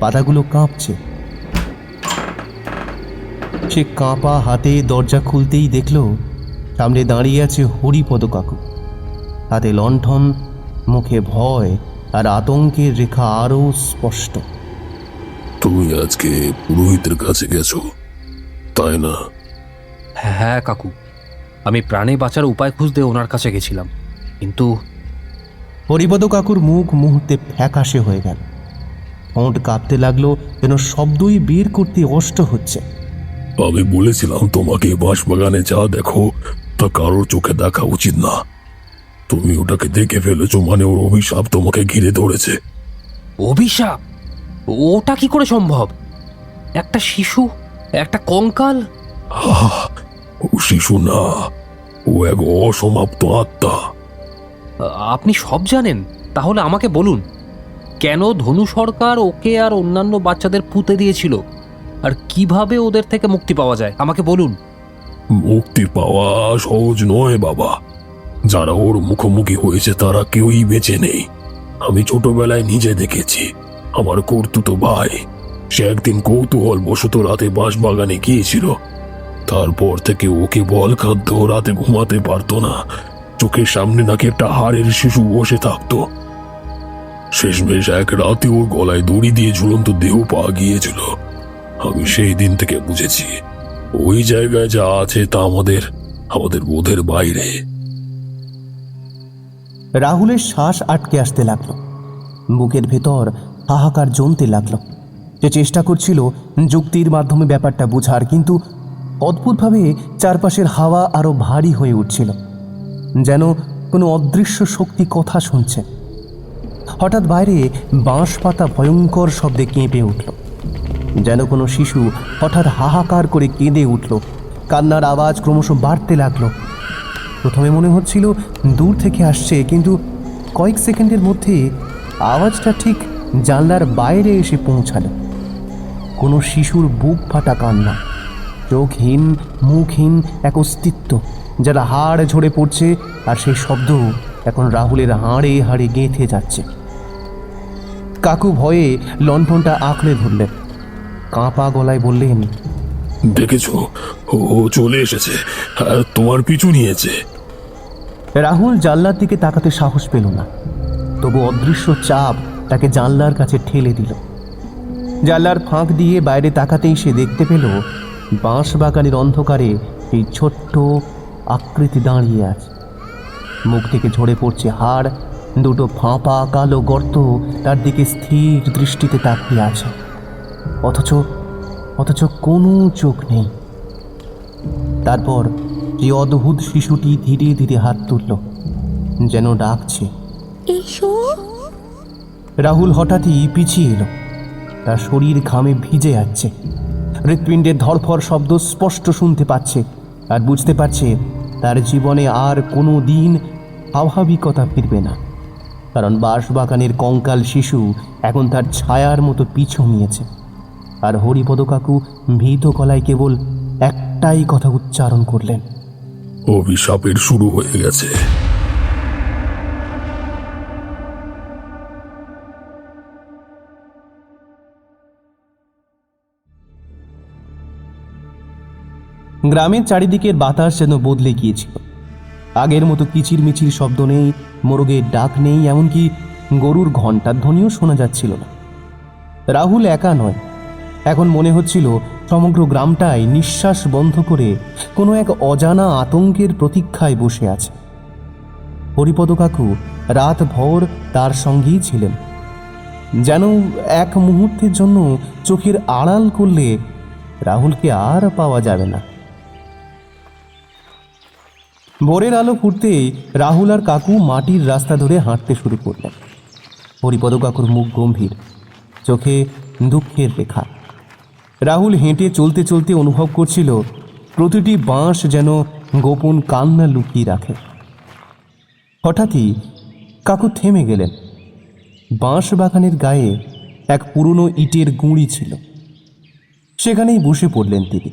পাতাগুলো কাঁপছে। সে কাঁপা হাতে দরজা খুলতেই দেখল সামনে দাঁড়িয়ে আছে হরিপদ কাকু। হাতে লণ্ঠন, মুখে ভয় আর আতঙ্কের রেখা আরো স্পষ্ট। তুমি আজকে পুরোহিতের কাছে গেছো, তাই না? হ্যাঁ কাকু, আমি প্রাণে বাঁচার উপায় খুঁজতে ওনার কাছে গেছিলাম, কিন্তু হরিপদ কাকুর মুখ মুহূর্তে ফ্যাকাশে হয়ে গেল। ঠোঁট কাঁপতে লাগলো, যেন শব্দই বের করতে কষ্ট হচ্ছে। আমি বলেছিলাম তোমাকে বাঁশবাগানে যা দেখো তা কারোর চোখে দেখা উচিত না। তুমি ওটাকে দেখে ফেলেছো, মানে ওর অভিশাপ তোমাকে ঘিরে ধরেছে। অভিশাপ? ওটা কি করে সম্ভব? একটা শিশু, একটা কঙ্কাল। ও শিশু না, ও এক অসমাপ্ত আত্মা। আপনি সব জানেন? তাহলে আমাকে বলুন, কেন ধনু সরকার ওকে আর অন্যান্য বাচ্চাদের পুঁতে দিয়েছিল, আর কিভাবে ওদের থেকে মুক্তি পাওয়া যায় আমাকে বলুন। মুক্তি পাওয়া সহজ নয় বাবা। যারা ওর মুখোমুখি হয়েছে তারা কেউই বেঁচে নেই। আমি ছোটবেলায় নিজে দেখেছি। আমার কর্তুতো ভাই, সে একদিন কৌতূহল বশত রাতে বাঁশবাগানে গিয়েছিল। তারপর থেকে ওকে বল খাদ্য, রাতে ঘুমাতে পারতো না। চোখের সামনে নাকি একটা হাড়ের শিশু বসে থাকতো। শেষমেশ এক রাতে ওর গলায় দড়ি দিয়ে ঝুলন্ত দেহ পাওয়া গিয়েছিল। আমি সেই দিন থেকে বুঝেছি ওই জায়গায় যা আছে তা আমাদের বোধের বাইরে। রাহুলের শ্বাস আটকে আসতে লাগলো, বুকের ভেতর হাহাকার জমতে লাগলো। সে চেষ্টা করছিল যুক্তির মাধ্যমে ব্যাপারটা বোঝার, কিন্তু অদ্ভুতভাবে চারপাশের হাওয়া আরো ভারী হয়ে উঠছিল, যেন কোনো অদৃশ্য শক্তি কথা শুনছে। হঠাৎ বাইরে বাঁশ পাতা ভয়ঙ্কর শব্দে কেঁপে উঠল, যেন কোনো শিশু হঠাৎ হাহাকার করে কেঁদে উঠল। কান্নার আওয়াজ ক্রমশ বাড়তে লাগলো। প্রথমে মনে হচ্ছিল দূর থেকে আসছে, কিন্তু কয়েক সেকেন্ডের মধ্যে আওয়াজটা ঠিক জানলার বাইরে এসে পৌঁছালো। কোনো শিশুর বুক ফাটা কান্না, চোখহীন মুখহীন এক অস্তিত্ব, যারা হাড় ঝরে পড়ছে, আর সেই শব্দ এখন রাহুলের হাড়ে হাড়ে গেঁথে যাচ্ছে। কাকু ভয়ে লণ্ঠনটা আঁকড়ে ধরলেন, কাঁপা গলায় বললেন, দেখেছো, ও চলে এসেছে, তোমার পিছু নিয়েছে। রাহুল জানলার দিকে তাকাতে সাহস পেল না, তবু অদৃশ্য চাপ তাকে জানলার কাছে ঠেলে দিল। জানলার ফাঁক দিয়ে বাইরে তাকাতেই সে দেখতে পেল বাঁশবাগানের অন্ধকারে এই ছোট্ট আকৃতি দাঁড়িয়ে আছে। মুখ থেকে ঝরে পড়ছে হাড়, দুটো ফাঁপা কালো গর্ত তার দিকে স্থির দৃষ্টিতে তাকিয়ে আছে, অথচ কোনো চোখ নেই। তারপর এই অদ্ভুত শিশুটি ধীরে ধীরে হাত তুলল, যেন ডাকছে। এসো। রাহুল হঠাৎই পিছিয়ে এলো, তার শরীর ঘামে ভিজে যাচ্ছে। হৃৎপিণ্ডের ধড়ফড় শব্দ স্পষ্ট শুনতে পাচ্ছে, আর বুঝতে পারছে তার জীবনে আর কোনো দিন স্বাভাবিকতা ফিরবে না, কারণ বাঁশবাগানের কঙ্কাল শিশু এখন তার ছায়ার মতো পিছু নিয়েছে। আর হরিপদ কাকু ভীত গলায় কেবল একটাই কথা উচ্চারণ করলেন, অভিশাপের শুরু হয়ে গেছে। গ্রামের চারিদিকের বাতাস যেন বদলে গিয়েছিল। আগের মতো কিচিরমিচির শব্দ নেই, মোরগের ডাক নেই, এমনকি গরুর ঘণ্টার ধ্বনিও শোনা যাচ্ছিল না। রাহুল একা নয়, এখন মনে হচ্ছিল সমগ্র গ্রামটাই নিঃশ্বাস বন্ধ করে কোনো এক অজানা আতঙ্কের প্রতীক্ষায় বসে আছে। হরিপদ কাকু রাত ভর তার সঙ্গেই ছিলেন, যেন এক মুহূর্তের জন্য চোখের আড়াল করলে রাহুলকে আর পাওয়া যাবে না। ভোরের আলো ফুটতেই রাহুল আর কাকু মাটির রাস্তা ধরে হাঁটতে শুরু করলেন। হরিপদ কাকুর মুখ গম্ভীর, চোখে দুঃখের রেখা। রাহুল হেঁটে চলতে চলতে অনুভব করছিল প্রতিটি বাঁশ যেন গোপন কান্না লুকিয়ে রাখে। হঠাৎই কাকু থেমে গেলেন। বাঁশ বাগানের গায়ে এক পুরনো ইটের গুঁড়ি ছিল, সেখানেই বসে পড়লেন তিনি।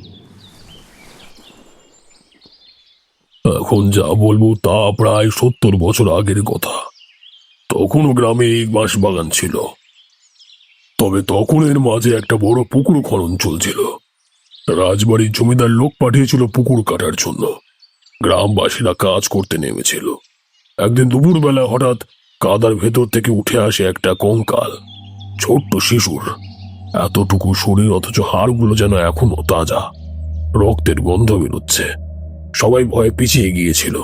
এখন যা বলবো তা প্রায় 70 বছর আগের কথা। তখনও গ্রামে এই বাঁশ বাগান ছিল, তবে তখন এর মাঝে একটা বড় পুকুর খনন চলছিল। রাজবাড়ির জমিদার লোক পাঠিয়েছিল পুকুর কাটার জন্য। গ্রামবাসীরা কাজ করতে নেমেছিল। একদিন দুপুরবেলা হঠাৎ কাদার ভেতর থেকে উঠে আসে একটা কঙ্কাল, ছোট্ট শিশুর। এতটুকু শরীর, অথচ হাড়গুলো যেন এখনো তাজা, রক্তের গন্ধ বেরোচ্ছে। সবাই ভয়ে পিছিয়ে গিয়েছিল।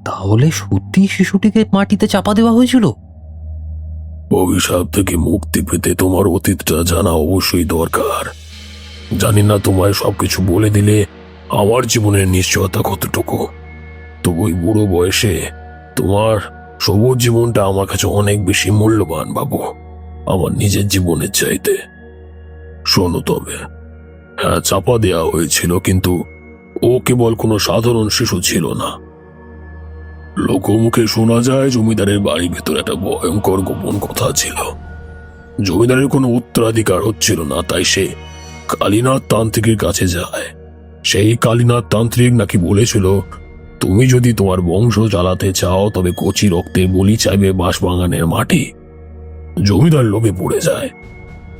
তাহলে সত্যি শিশুটিকে মাটিতে চাপা দেওয়া হয়েছিল? অভিশাপ থেকে মুক্তি পেতে তোমার অতীতটা জানা অবশ্যই দরকার। জানি না তোমায় সবকিছু বলে দিলে আমার জীবনের নিশ্চয়তা কতটুকু, তবু ওই বুড়ো বয়সে তোমার সবুজ জীবনটা আমার কাছে অনেক বেশি মূল্যবান বাবু, আমার নিজের জীবনের চাইতে। শোনো, তবে হ্যাঁ, চাপা দেওয়া হয়েছিল, কিন্তু ও কেবল কোনো সাধারণ শিশু ছিল না। লোকমুখে শোনা যায় জমিদারের বাড়ির ভেতর একটা ভয়ঙ্কর গোপন কথা ছিল। জমিদারের কোনো উত্তরাধিকার হচ্ছিল না, তাই সে কালীনাথ তান্ত্রিকের কাছে যায়। সেই কালীনাথ তান্ত্রিক নাকি বলেছিল, তুমি যদি তোমার বংশ চালাতে চাও তবে কচি রক্তের বলি চাইবে বাঁশবাগানের মাটি। জমিদার লোভে পড়ে যায়।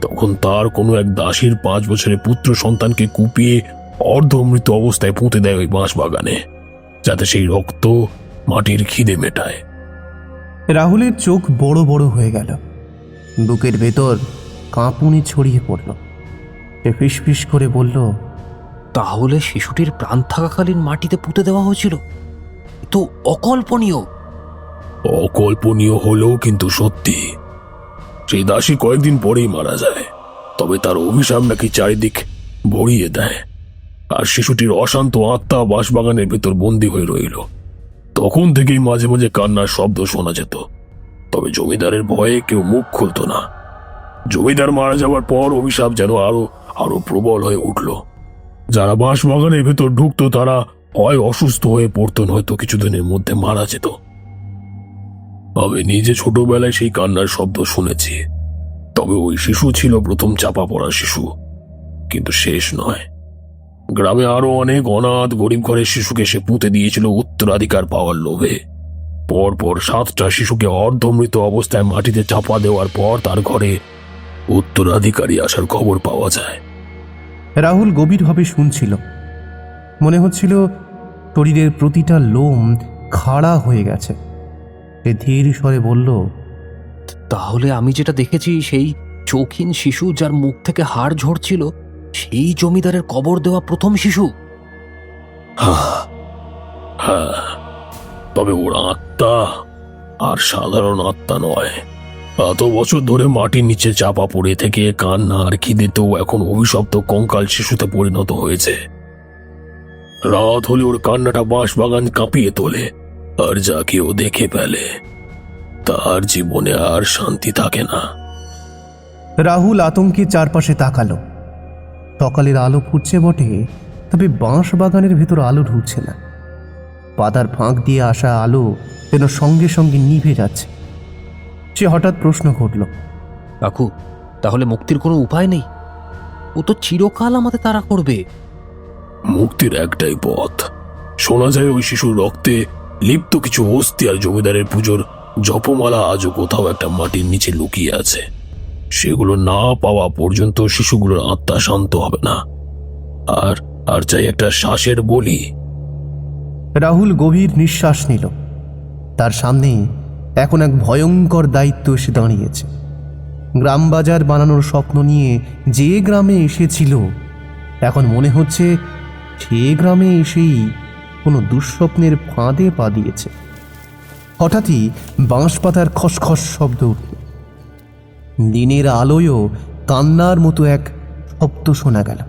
তখন তার কোনো এক দাসীর 5 বছরের পুত্র সন্তানকে কুপিয়ে অর্ধমৃত অবস্থায় পুঁতে দেয় ওই বাঁশবাগানে, যাতে সেই রক্ত মাটির খিদে মেটায়। রাহুলের চোখ বড় বড় হয়ে গেল, বুকের ভেতর কাঁপুনি ছড়িয়ে পড়ল। সে ফিসফিস করে বলল, তাহলে শিশুটির প্রাণ থাকাকালীন মাটিতে পুঁতে দেওয়া হয়েছিল? এ তো অকল্পনীয়। অকল্পনীয় হলেও কিন্তু সত্যি। সেই দাসী কয়েকদিন পরেই মারা যায়, তবে তার অভিশাপ নাকি চারিদিক ভরিয়ে দেয়, আর শিশুটির অশান্ত আত্মা বাঁশবাগানের ভেতর বন্দী হয়ে রইল। তখন থেকেই মাঝে মাঝে কান্নার শব্দ শোনা যেত, তবে জমিদারের ভয়ে কেউ মুখ খুলত না। জমিদার মারা যাওয়ার পর অভিশাপ যেন আরো প্রবল হয়ে উঠল। যারা বাঁশবাগানের ভেতর ঢুকতো তারা হয় অসুস্থ হয়ে পড়তো, নয়তো কিছুদিনের মধ্যে মারা যেত। আমি নিজে ছোটবেলায় সেই কান্নার শব্দ শুনেছি, তবে ওই শিশু ছিল প্রথম চাপা পড়া শিশু, কিন্তু শেষ নয়। গ্রামে আরো অনেক অনাথ গরিব ঘরের শিশুকে সে পুঁতে দিয়েছিল উত্তরাধিকার পাওয়ার লোভে। পরপর 7টা শিশুকে অর্ধমৃত অবস্থায় মাটিতে চাপা দেওয়ার পর তার ঘরে উত্তরাধিকারী আসার খবর পাওয়া যায়। রাহুল গভীরভাবে শুনছিল। মনে হচ্ছিল শরীরের প্রতিটা লোম খাড়া হয়ে গেছে। সে ধীর স্বরে বলল, তাহলে আমি যেটা দেখেছি, সেই চোখহীন শিশু যার মুখ থেকে হাড় ঝরছিল, সেই জমিদারের কবর দেওয়া প্রথম শিশু? হ্যাঁ, তবে ওর আত্মা আর সাধারণ আত্মা নয়। এত বছর ধরে মাটির নিচে চাপা পড়ে থেকে কান্না আর খিদেতেও এখন অভিশপ্ত কঙ্কাল শিশুতে পরিণত হয়েছে। রাত হলে ওর কান্নাটা বাঁশবাগান কাঁপিয়ে তোলে, আর যা কেউ দেখে ফেলে তার জীবনে আর শান্তি থাকে না। রাহুল আতঙ্কে চারপাশে তাকালো। সকালের আলো ফুটছে বটে, তবে বাঁশ বাগানের ভেতর আলো ঢুকছে না। পাতার ফাঁক দিয়ে আসা আলো যেন সঙ্গে সঙ্গে নিভে যাচ্ছে। সে হঠাৎ প্রশ্ন করল, কাকু, তাহলে মুক্তির কোনো উপায় নেই? ও তো চিরকাল আমাদের তাড়া করবে। মুক্তির একটাই পথ, শোনা যায় ওই শিশুর রক্তে লিপ্ত কিছু অস্থি আর জমিদারের পুজোর জপমালা আজও কোথাও একটা মাটির নিচে লুকিয়ে আছে। সেগুলো না পাওয়া পর্যন্ত শিশুগুলোর আত্মা শান্ত হবে না। আর আর চাই একটা শ্বাসের বলি। রাহুল গভীর নিঃশ্বাস নিল। তার সামনে এখন এক ভয়ঙ্কর দায়িত্ব এসে দাঁড়িয়েছে। গ্রাম বাজার বানানোর স্বপ্ন নিয়ে যে গ্রামে এসেছিল, এখন মনে হচ্ছে সে গ্রামে এসেই কোনো দুঃস্বপ্নের ফাঁদে পা দিয়েছে। হঠাৎই বাঁশ পাতার খসখস শব্দ উঠল। দিনের আলোয়ও কান্নার মতো এক শব্দ শোনা গেল।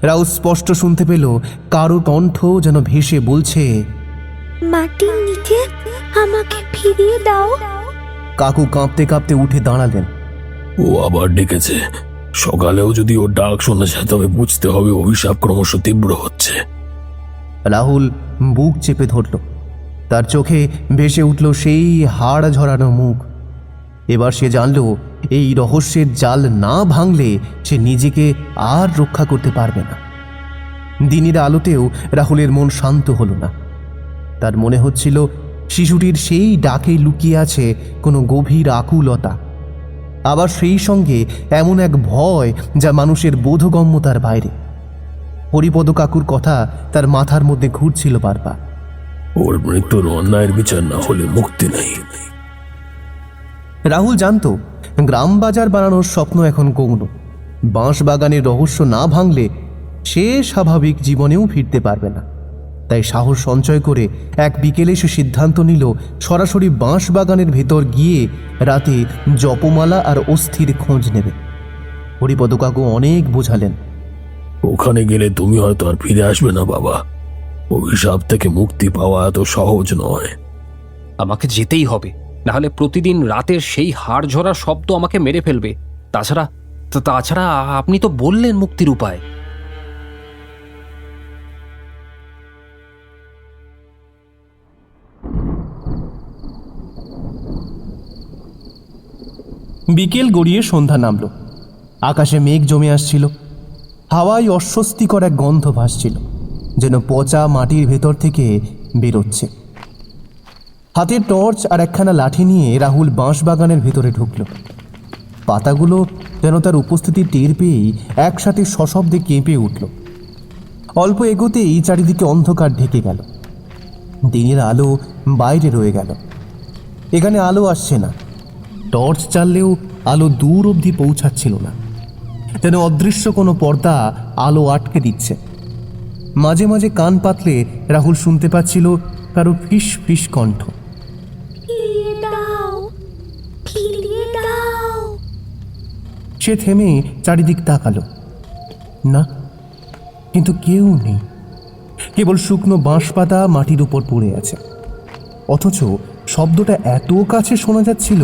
রাহুল স্পষ্ট শুনতে পেল কারো কণ্ঠ যেন ভেসে বলছে, মাটির নিচে আমাকে ফিরিয়ে দাও। কাকু কাঁপতে কাঁপতে উঠে দাঁড়ালেন। ও আবার ডেকেছে। সকালেও যদি ওর ডাক শোনা যায় তবে বুঝতে হবে অভিশাপ ক্রমশ তীব্র হচ্ছে। রাহুল বুক চেপে ধরল। তার চোখে ভেসে উঠল সেই হাড় ঝরানো মুখ। এবার সে জানল এই রহস্যের জাল না ভাঙলে সে নিজেকে আর রক্ষা করতে পারবে না। দিনের আলোতেও রাহুলের মন শান্ত হলো না। তার মনে হচ্ছিল শিশুটির সেই ডাকে লুকিয়ে আছে কোনো গভীর আকুলতা, আবার সেই সঙ্গে এমন এক ভয় যা মানুষের বোধগম্যতার বাইরে। হরিপদ কাকুর কথা তার মাথার মধ্যে ঘুরছিল বারবার। ওর মৃত্যুর অন্যায়ের বিচার না হলে মুক্তি নেই। রাহুল জানত গ্রাম বাজার বানানোর স্বপ্ন এখন গৌণ। বাঁশ বাগানের রহস্য না ভাঙলে সে স্বাভাবিক জীবনেও ফিরতে পারবে না। তাই সাহস সঞ্চয় করে এক বিকেলে সে সিদ্ধান্ত নিল সরাসরি বাঁশ বাগানের ভেতর গিয়ে রাতে জপমালা আর অস্থির খোঁজ নেবে। হরিপদ কাকু অনেক বোঝালেন, ওখানে গেলে তুমি হয়তো আর ফিরে আসবে না বাবা। অভিশাপ থেকে মুক্তি পাওয়া এত সহজ নয়। আমাকে যেতেই হবে, নাহলে প্রতিদিন রাতের সেই হাড় ঝরা শব্দ আমাকে মেরে ফেলবে। তাছাড়া আপনি তো বললেন মুক্তির উপায়। বিকেল গড়িয়ে সন্ধ্যা নামল। আকাশে মেঘ জমে আসছিল। হাওয়ায় অস্বস্তিকর এক গন্ধ ভাসছিল, যেন পচা মাটির ভেতর থেকে বেরোচ্ছে। হাতে টর্চ আর একখানা লাঠি নিয়ে রাহুল বাঁশ বাগানের ভেতরে ঢুকল। পাতাগুলো যেন তার উপস্থিতি টের পেয়েই একসাথে সশব্দে কেঁপে উঠল। অল্প এগোতেই চারিদিকে অন্ধকার ঢেকে গেল। দিনের আলো বাইরে রয়ে গেল। এখানে আলো আসছে না। টর্চ জ্বাললেও আলো দূর অবধি পৌঁছাচ্ছিল না, যেন অদৃশ্য কোনো পর্দা আলো আটকে দিচ্ছে। মাঝে মাঝে কান পাতলে রাহুল শুনতে পাচ্ছিল কারো ফিস ফিস কণ্ঠ, ফিরিয়ে দাও, ফিরিয়ে দাও। সে থেমে চারিদিক তাকালো। না, কিন্তু কেউ নেই। কেবল শুকনো বাঁশ পাতা মাটির উপর পড়ে আছে। অথচ শব্দটা এত কাছে শোনা যাচ্ছিল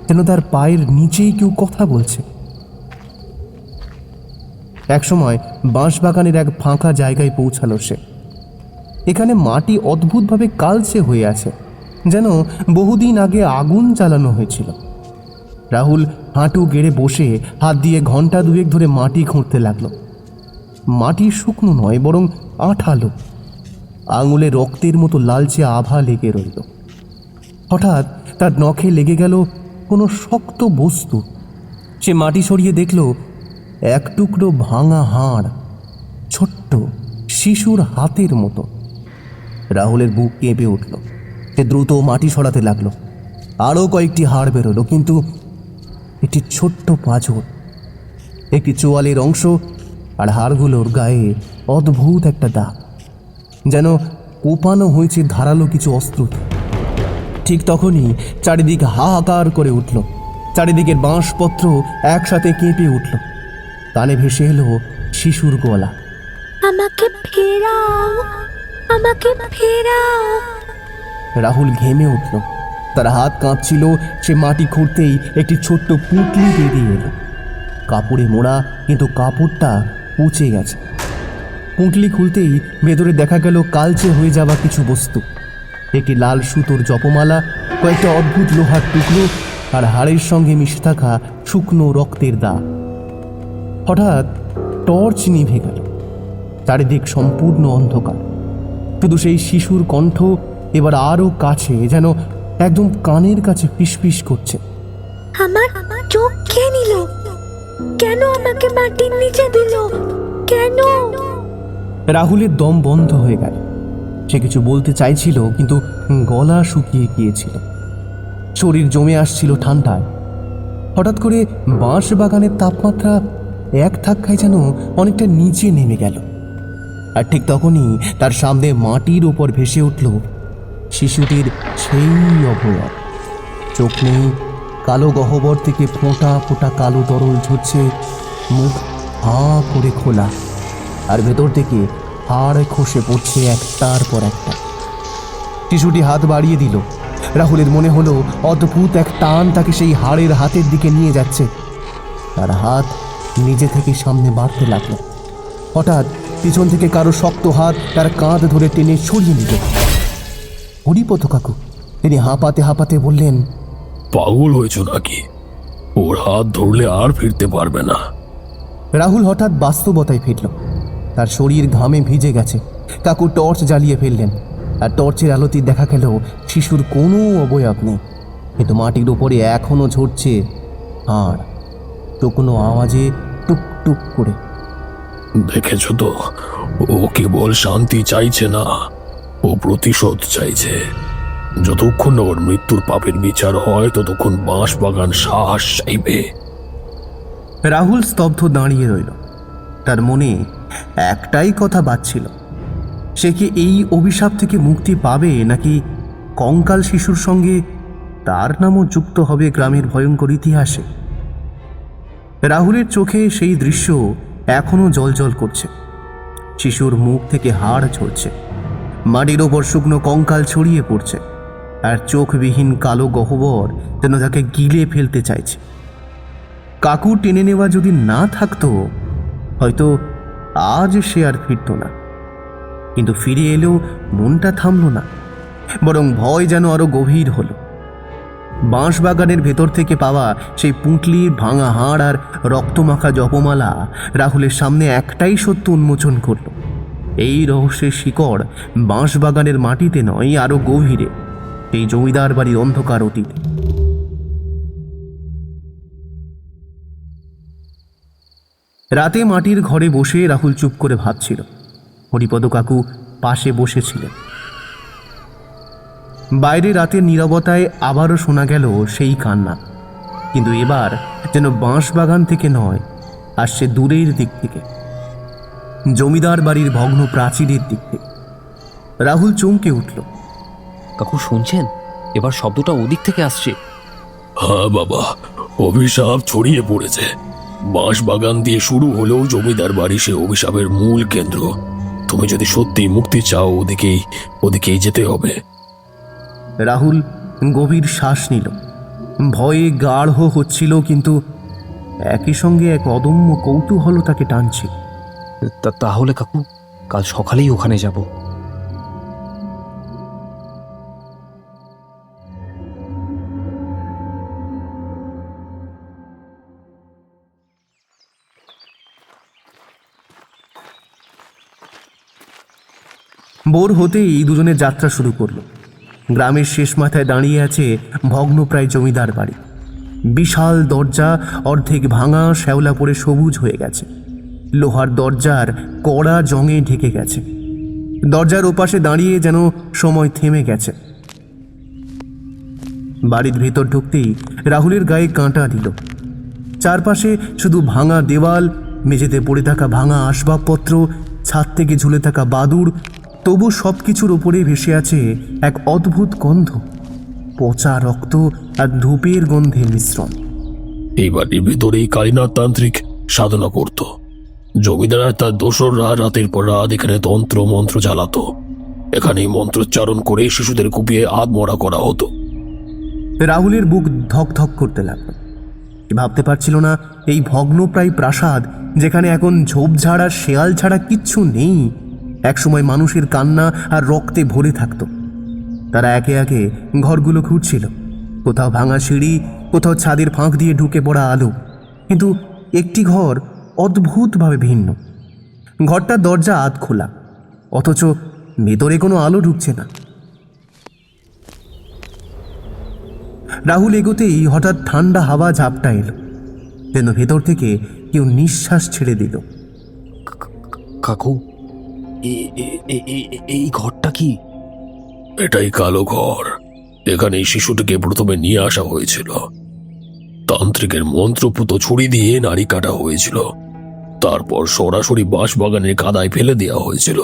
যেন তার পায়ের নিচেই কেউ কথা বলছে। একসময় বাঁশবাগানের এক ফাঁকা জায়গায় পৌঁছালো সে। এখানে মাটি অদ্ভুতভাবে কালচে হয়ে আছে, যেন বহুদিন আগে আগুন জ্বালানো হয়েছিল। রাহুল হাঁটু গেড়ে বসে হাত দিয়ে ঘন্টা দুয়েক ধরে মাটি খুঁড়তে লাগলো। মাটি শুকনো নয়, বরং আঠালো। আঙুলে রক্তের মতো লালচে আভা লেগে রইল। হঠাৎ তার নখে লেগে গেল কোনো শক্ত বস্তু। সে মাটি সরিয়ে দেখল এক টুকরো ভাঙা হাড়, ছোট্ট শিশুর হাতের মতো। রাহুলের বুক কেঁপে উঠল। সে দ্রুত মাটি সরাতে লাগলো। আরও কয়েকটি হাড় বেরোলো, কিন্তু একটি ছোট্ট পাঁজর, একটি চোয়ালের অংশ, আর হাড়গুলোর গায়ে অদ্ভুত একটা দাগ, যেন কোপানো হয়েছে ধারালো কিছু অস্ত্র। ঠিক তখনই চারিদিক হাহাকার করে উঠল। চারিদিকের বাঁশপত্র একসাথে কেঁপে উঠল। কানে ভেসে এলো শিশুর গলা, আমাকে ফেরাও, আমাকে ফেরাও। রাহুল ঘেমে উঠল। তার হাত কাঁপছিল। সে মাটি খুঁড়তেই একটি ছোট্ট পুঁটলি বেরিয়ে এলো। কাপড়ে মোড়া, কিন্তু কাপড়টা পচে গেছে। পুঁটলি খুলতেই ভেতরে দেখা গেল কালচে হয়ে যাওয়া কিছু বস্তু। একটি লাল সুতোর জপমালা, কয়েকটা অদ্ভুত লোহার টুকরো, আর হাড়ের সঙ্গে মিশে থাকা শুকনো রক্তের দাগ। হঠাৎ টর্চ নিভে গেল। চারিদিক সম্পূর্ণ অন্ধকার। শুধু সেই শিশুর কণ্ঠ এবার আরও কাছে, যেন একদম কানের কাছে ফিসফিস করছে। আমার চোখ খেয়ে নিল, কেন আমাকে মাটির নিচে দিল, কেন? রাহুলের দম বন্ধ হয়ে গেল। সে কিছু বলতে চাইছিল, কিন্তু গলা শুকিয়ে গিয়েছিল, শরীর জমে আসছিল ঠান্ডায়। হঠাৎ করে বাঁশ বাগানের তাপমাত্রা এক ধাক্কায় যেন অনেকটা নিচে নেমে গেল। আর ঠিক তখনই তার সামনে মাটির ওপর ভেসে উঠল শিশুটির সেই অবয়ব। চোখ নেই, কালো গহ্বর থেকে ফোঁটা ফোঁটা কালো তরল ঝরছে, মুখ হাঁ করে খোলা, আর ভেতর থেকে হাড় খসে পড়ছে একটার পর একটা। শিশুটি হাত বাড়িয়ে দিল। রাহুলের মনে হলো অদ্ভুত এক টান তাকে সেই হাড়ের হাতের দিকে নিয়ে যাচ্ছে। তার হাত নিজে থেকে সামনে বাড়তে লাগলো। হঠাৎ পিছন থেকে কারো শক্ত হাত তার কাঁধ ধরে টেনে সরিয়ে নিল। হরিপদ কাকু, তিনি হাঁপাতে হাঁপাতে বললেন, পাগল হয়েছ নাকি? ওর হাত ধরলে আর ফিরতে পারবে না। রাহুল হঠাৎ বাস্তবতায় ফিরল। তার শরীর ঘামে ভিজে গেছে। কাকু টর্চ জ্বালিয়ে ফেললেন, আর টর্চের আলোতে দেখা গেল শিশুর কোনো অবয়ব নেই, কিন্তু মাটির উপরে এখনো ঝরছে হাড়, শুকনো আওয়াজে টুকটুক করে। দেখেছ তো, ও কেবল শান্তি চাইছে না, ও প্রতিশোধ চাইছে। যতক্ষণ না ওর মৃত্যুর পাপের বিচার হয়, ততক্ষণ বাঁশ বাগান শ্বাস চাইবে। রাহুল স্তব্ধ দাঁড়িয়ে রইল। তার মনে একটাই কথা বাজছিল, সে কি এই অভিশাপ থেকে মুক্তি পাবে, নাকি কঙ্কাল শিশুর সঙ্গে তার নামও যুক্ত হবে গ্রামের ভয়ঙ্কর ইতিহাসে? রাহুলের চোখে সেই দৃশ্য এখনো জলজল করছে। শিশুর মুখ থেকে হাড় ঝরছে, মাটির ওপর শুকনো কঙ্কাল ছড়িয়ে পড়ছে, আর চোখবিহীন কালো গহ্বর যেন তাকে গিলে ফেলতে চাইছে। কাকু টেনে নেওয়া যদি না থাকতো, হয়তো আজ সে আর ফিরত না। কিন্তু ফিরে এলেও মনটা থামল না, বরং ভয় যেন আরো গভীর হলো। বাঁশবাগানের ভেতর থেকে পাওয়া সেই পুঁটলির ভাঙা হাড় আর রক্তমাখা জপমালা রাহুলের সামনে একটাই সত্য উন্মোচন করল। এই রহস্যের শিকড় বাঁশবাগানের মাটিতে নয়, আরো গভীরে, এই জমিদার বাড়ির অন্ধকার অতীতে। রাতে মাটির ঘরে বসে রাহুল চুপ করে ভাবছিল। হরিপদ কাকু পাশে বসেছিলেন। বাইরে রাতের নীরবতায় আবারও শোনা গেল সেই কান্না, কিন্তু এবার যেন বাঁশবাগান থেকে নয়, আসছে দূরের দিক থেকে, জমিদার বাড়ির ভগ্ন প্রাচীরের দিক থেকে। রাহুল চমকে উঠল। কাকু শুনছেন? এবার শব্দটা ওদিক থেকে আসছে। হ্যাঁ বাবা, অভিশাপ ছড়িয়ে পড়েছে। বাঁশ বাগান দিয়ে শুরু হলেও জমিদার বাড়ি সে অভিশাপের মূল কেন্দ্র। তুমি যদি সত্যি মুক্তি চাও, ওদিকেই যেতে হবে। রাহুল গভীর শ্বাস নিল। ভয়ে গাঢ় হচ্ছিল, কিন্তু একই সঙ্গে এক অদম্য কৌতূহল তাকে টানছিল। তাহলে কাকু, কাল সকালেই ওখানে যাব। ভোর হতেই দুজনে যাত্রা শুরু করলো। গ্রামের শেষ মাথায় দাঁড়িয়ে আছে ভগ্নপ্রায় জমিদার বাড়ি। বিশাল দরজা অর্ধেক ভাঙা, শ্যাওলা পড়ে সবুজ হয়ে গেছে। লোহার দরজার কড়া জঙে ঢেকে গেছে। দরজার ওপাশে দাঁড়িয়ে যেন সময় থেমে গেছে। বাড়ির ভেতর ঢুকতেই রাহুলের গায়ে কাঁটা দিল। চারপাশে শুধু ভাঙা দেওয়াল, মেঝেতে পড়ে থাকা ভাঙা আসবাবপত্র, ছাদ থেকে ঝুলে থাকা বাদুড়। তবু সবকিছুর ওপরে ভেসে আছে এক অদ্ভুত গন্ধ, পচা রক্ত আর ধূপের গন্ধের মিশ্রণ। এই বাড়ির ভেতরেই কালীনাথ তান্ত্রিক সাধনা করত। জমিদার আর তার দোসররা রাতের পর রাত এখানে তন্ত্র মন্ত্র চালাতো। এখানেই মন্ত্রোচ্চারণ করে শিশুদের কুপিয়ে আধমরা করা হতো। রাহুলের বুক ধক ধক করতে লাগলো। ভাবতে পারছিল না এই ভগ্নপ্রায় প্রাসাদ, যেখানে এখন ঝোপঝাড় আর শেয়াল ছাড়া কিচ্ছু নেই, একসময় মানুষের কান্না আর রক্তে ভরে থাকত। তারা একে একে ঘরগুলো খুঁজছিল। কোথাও ভাঙা সিঁড়ি, কোথাও ছাদের ফাঁক দিয়ে ঢুকে পড়া আলো, কিন্তু একটি ঘর অদ্ভুতভাবে ভিন্ন। ঘরটার দরজা আধ খোলা, অথচ ভেতরে কোনো আলো ঢুকছে না। রাহুল এগোতেই হঠাৎ ঠান্ডা হাওয়া ঝাপটা এলো, যেন ভেতর থেকে কেউ নিঃশ্বাস ছেড়ে দিল। কাকু, এই ঘরটা কি? এটাই কালো ঘর। এখানে এই শিশুটিকে প্রথমে নিয়ে আসা হয়েছিল। তান্ত্রিকের মন্ত্রপুত ছুরি দিয়ে নাড়ি কাটা হয়েছিল, তারপর সরাসরি বাঁশবাগানের কাদায় ফেলে দেওয়া হয়েছিল।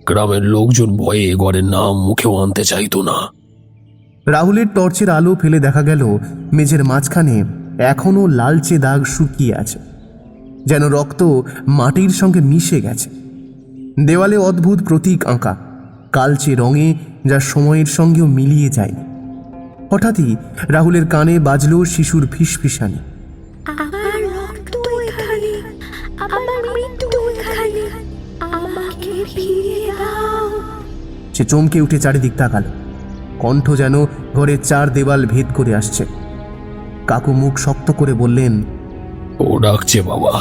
গ্রামের লোকজন ভয়ে ঘরের নাম মুখেও আনতে চাইতো না। রাহুলের টর্চের আলো ফেলে দেখা গেল মেঝের মাঝখানে এখনো লালচে দাগ শুকিয়ে আছে, যেন রক্ত মাটির সঙ্গে মিশে গেছে। দেওয়ালে অদ্ভুত প্রতীক আঁকা, কালচে রঙে, যা সময়ের সঙ্গেও মিলিয়ে যায়নি। হঠাৎই রাহুলের কানে বাজল শিশুর ফিসফিসানি। আমার রক্ত এখানে, আমার মৃত্যু এখানে, আমাকে ফিরিয়ে দাও। সে চমকে উঠে চারিদিক তাকাল। কণ্ঠ যেন ঘরের চার দেওয়াল ভেদ করে আসছে। কাকু মুখ শক্ত করে বললেন, ও ডাকছে বাবা,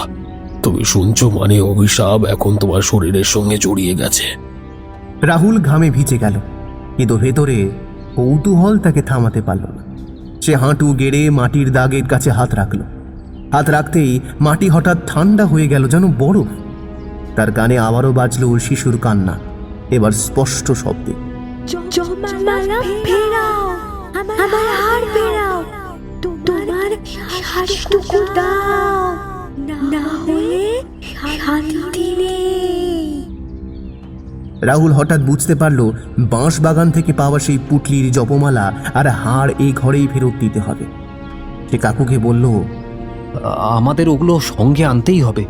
তুমি শুনছো মানে অভিশাপ এখন তোমার শরীরের সঙ্গে জড়িয়ে গেছে। রাহুল ঘামে ভিজে গেল, কিন্তু ভেতরে কৌতূহল তাকে থামাতে পারল না। সে হাঁটু গেড়ে মাটির দাগের কাছে হাত রাখল। হাত রাখতেই মাটি হঠাৎ ঠান্ডা হয়ে গেল, যেন বরফ। তার কানে আবারও বাজল শিশুর কান্না, এবার স্পষ্ট শব্দে। জমালা ফেরাও, আমার হাড় ফেরাও, তোমার শ্বাসটুকু দাও, না হলে শান্তি নেই। রাহুল হঠাৎ বুঝতে পারল বাঁশ বাগান থেকে পাওয়া সেই পুটলির জপমালা আর হাড় এই ঘরেই ফেরত দিতে হবে। সে কাকুকে বলল, আমাদের ওগুলো সঙ্গে আনতেই হবে,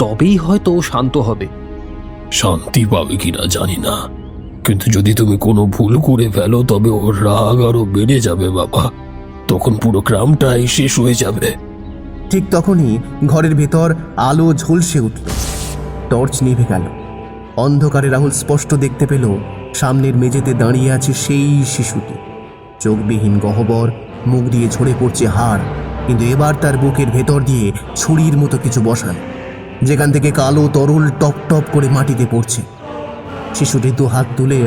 তবেই হয়তো ও শান্ত হবে। শান্তি পাবে কিনা জানি না, কিন্তু যদি তুমি কোনো ভুল করে ফেলো তবে ওর রাগ আরো বেড়ে যাবে বাবা। তখন পুরো গ্রামটাই শেষ হয়ে যাবে। ঠিক তখনই ঘরের ভেতর আলো ঝলসে উঠল। টর্চ নিভে গেল। অন্ধকারে রাহুল স্পষ্ট দেখতে পেল সামনের মেঝেতে দাঁড়িয়ে আছে সেই শিশুটি। চোখবিহীন গহ্বর, মুখ দিয়ে ঝরে পড়ছে হাড়, কিন্তু এবার তার বুকের ভেতর দিয়ে ছুরির মতো কিছু বসান, যেখান থেকে কালো তরল টপ টপ করে মাটিতে পড়ছে। শিশুটি দু হাত তুলে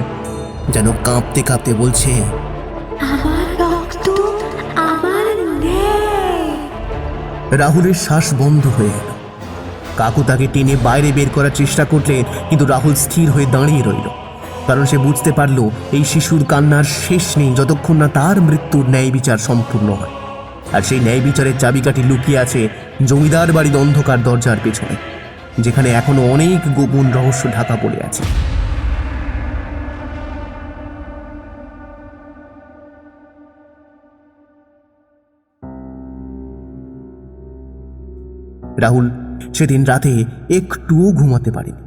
যেন কাঁপতে কাঁপতে বলছে, আমার রক্ত আমার নেই। রাহুলের শ্বাস বন্ধ হয়ে গেল। কাকু তাকে টেনে বাইরে বের করার চেষ্টা করলেন, কিন্তু রাহুল স্থির হয়ে দাঁড়িয়ে রইল, কারণ সে বুঝতে পারল এই শিশুর কান্নার শেষ নেই যতক্ষণ না তার মৃত্যুর ন্যায় বিচার সম্পূর্ণ হয়। আর সেই ন্যায় বিচারের চাবিকাঠি লুকিয়ে আছে জমিদার বাড়ির অন্ধকার দরজার পেছনে, যেখানে এখনো অনেক গোপন রহস্য ঢাকা পড়ে আছে। রাহুল সেদিন রাতে একটুও ঘুমাতে পারেনি।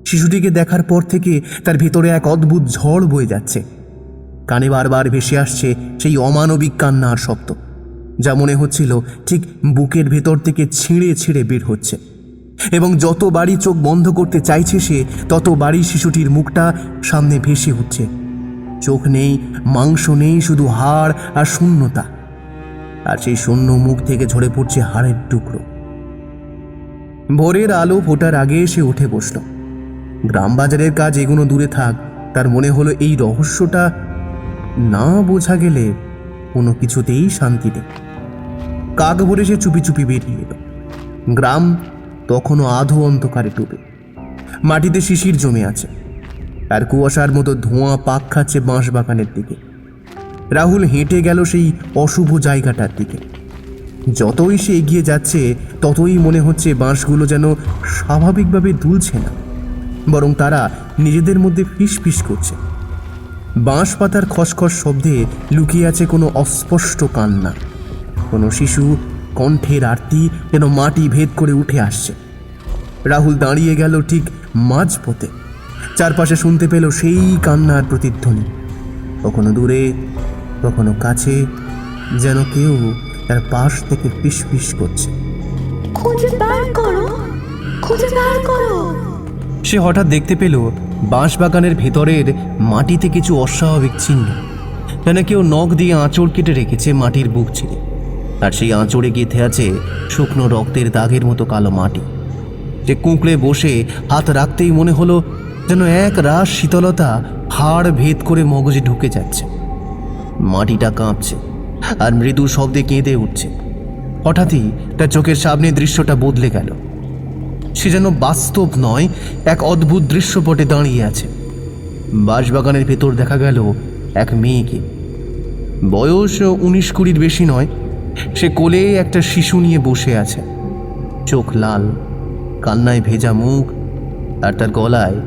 শিশুটিকে দেখার পর থেকে তার ভেতরে এক অদ্ভুত ঝড় বয়ে যাচ্ছে। কানে বারবার ভেসে আসছে সেই অমানবিক কান্নার শব্দ, যা মনে হচ্ছিল ঠিক বুকের ভেতর থেকে ছিঁড়ে ছিঁড়ে বের হচ্ছে। এবং যতবারই চোখ বন্ধ করতে চাইছে সে, ততবারই শিশুটির মুখটা সামনে ভেসে উঠছে। চোখ নেই, মাংস নেই, শুধু হাড় আর শূন্যতা। আর সেই শূন্য মুখ থেকে ঝরে পড়ছে হাড়ের টুকরো। ভোরের আলো ফোটার আগে সে উঠে বসল। গ্রাম বাজারের কাজ এগুলো দূরে থাক, তার মনে হলো এই রহস্যটা না বোঝা গেলে কোনো কিছুতেই শান্তি নেই। কাক ভরে সে চুপি চুপি বেরিয়ে এলো। গ্রাম তখনও আধো অন্ধকারে ডুবে। মাটিতে শিশির জমে আছে, আর কুয়াশার মতো ধোঁয়া পাক খাচ্ছে বাঁশ বাগানের দিকে। রাহুল হেঁটে গেল সেই অশুভ জায়গাটার দিকে। যতই সে এগিয়ে যাচ্ছে ততই মনে হচ্ছে বাঁশগুলো যেন স্বাভাবিকভাবে দুলছে না, বরং তারা নিজেদের মধ্যে ফিসফিস করছে। বাঁশ পাতার খসখস শব্দে লুকিয়ে আছে কোনো অস্পষ্ট কান্না, কোনো শিশু কণ্ঠের আরতি যেন মাটি ভেদ করে উঠে আসছে। রাহুল দাঁড়িয়ে গেল ঠিক মাঝপথে। চারপাশে শুনতে পেল সেই কান্নার প্রতিধ্বনি, কখনো দূরে কখনো কাছে, যেন কেউ তার পাশ থেকে ফিসফিস করছে। খুঁজে বার করো, খুঁজে বার করো। সে হঠাৎ দেখতে পেল বাঁশবাগানের ভেতরের মাটিতে কিছু অস্বাভাবিক চিহ্ন, যেন কেউ নখ দিয়ে আঁচড় কেটে রেখেছে মাটির বুক ছিঁড়ে। আর সেই আঁচড়ে গেঁথে আছে শুকনো রক্তের দাগের মতো কালো মাটি। সে কুঁকড়ে বসে হাত রাখতেই মনে হলো যেন এক রাস শীতলতা হাড় ভেদ করে মগজে ঢুকে যাচ্ছে। মাটিটা কাঁপছে আর মৃদু শব্দে কেঁদে উঠছে। হঠাৎই তার চোখের সামনে দৃশ্যটা বদলে গেল। সে যেন বাস্তব নয়, এক অদ্ভুত দৃশ্যপটে দাঁড়িয়ে আছে। বাঁশবাগানের ভেতর দেখা গেল এক মেয়েকে। বয়স 19-20 বেশি নয়। সে কোলে একটা শিশু নিয়ে বসে আছে। চোখ লাল, কান্নায় ভেজা মুখ, আর তার গলায়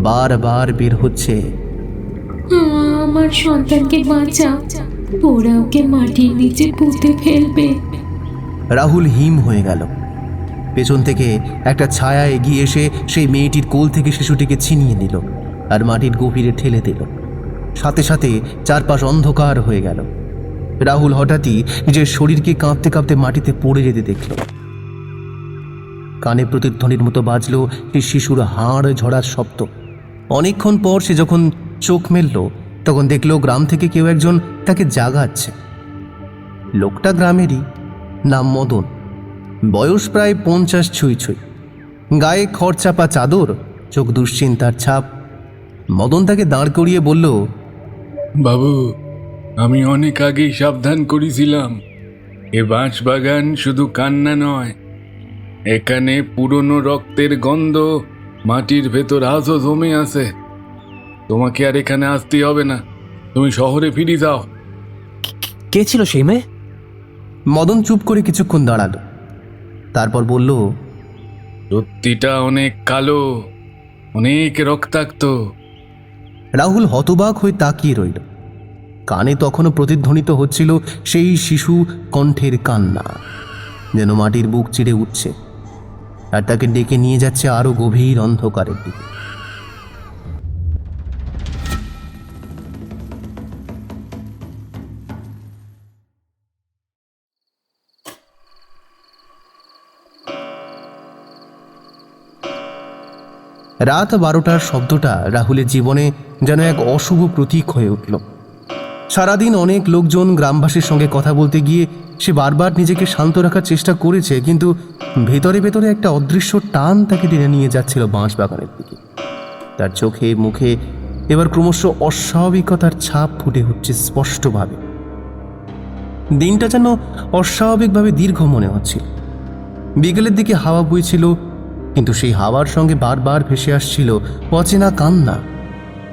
বারবার বের হচ্ছে, আমার সন্তানকে বাঁচা, ওরা ওকে মাটির নিচে পুঁতে ফেলবে। রাহুল হিম হয়ে গেল। পেছন থেকে একটা ছায়া এগিয়ে এসে সেই মেয়েটির কোল থেকে শিশুটিকে ছিনিয়ে নিল আর মাটির গভীরে ঠেলে দিল। সাথে সাথে চারপাশ অন্ধকার হয়ে গেল। রাহুল হঠাৎই নিজের শরীরকে কাঁপতে কাঁপতে মাটিতে পড়ে যেতে দেখল। কানে প্রতিধ্বনির মতো বাজল সেই শিশুর হাড় ঝরার শব্দ। অনেকক্ষণ পর সে যখন চোখ মেলল, তখন দেখল গ্রাম থেকে কেউ একজন তাকে জাগাচ্ছে। লোকটা গ্রামেরই, নাম মদন। বয়স প্রায় 50 ছুঁই ছুঁই। গায়ে খড়চাপা চাদর, চোখ দুশ্চিন্তার ছাপ। মদন তাকে দাঁড় করিয়ে বলল, বাবু, আমি অনেক আগেই সাবধান করেছিলাম, এ বাঁশবাগান শুধু কান্না নয়, এখানে পুরনো রক্তের গন্ধ মাটির ভেতর আজও জমে আছে। তোমাকে আর এখানে আসতে হবে না, তুমি শহরে ফিরে যাও। কে ছিল সেই মেয়ে? মদন চুপ করে কিছুক্ষণ দাঁড়ালো, তারপর বলল, সত্যিটা অনেক কালো, অনেক রক্তাক্ত। রাহুল হতবাক হয়ে তাকিয়ে রইল। কানে তখনও প্রতিধ্বনিত হচ্ছিল সেই শিশু কণ্ঠের কান্না, যেন মাটির বুক চিরে উঠছে আর তাকে ডেকে নিয়ে যাচ্ছে আরো গভীর অন্ধকারের দিকে। রাত 12টার শব্দটা রাহুলের জীবনে যেন এক অশুভ প্রতীক হয়ে উঠল। সারাদিন অনেক লোকজন গ্রামবাসীর সঙ্গে কথা বলতে গিয়ে সে বারবার নিজেকে শান্ত রাখার চেষ্টা করেছে, কিন্তু ভেতরে ভেতরে একটা অদৃশ্য টান তাকে টেনে নিয়ে যাচ্ছিল বাঁশবাগানের দিকে। তার চোখে মুখে এবার ক্রমশ অস্বাভাবিকতার ছাপ ফুটে উঠছে স্পষ্টভাবে। দিনটা যেন অস্বাভাবিকভাবে দীর্ঘ মনে হচ্ছিল। বিকেলের দিকে হাওয়া বইছিল, কিন্তু সেই হাওয়ার সঙ্গে বারবার ভেসে আসছিল অচেনা কান্না,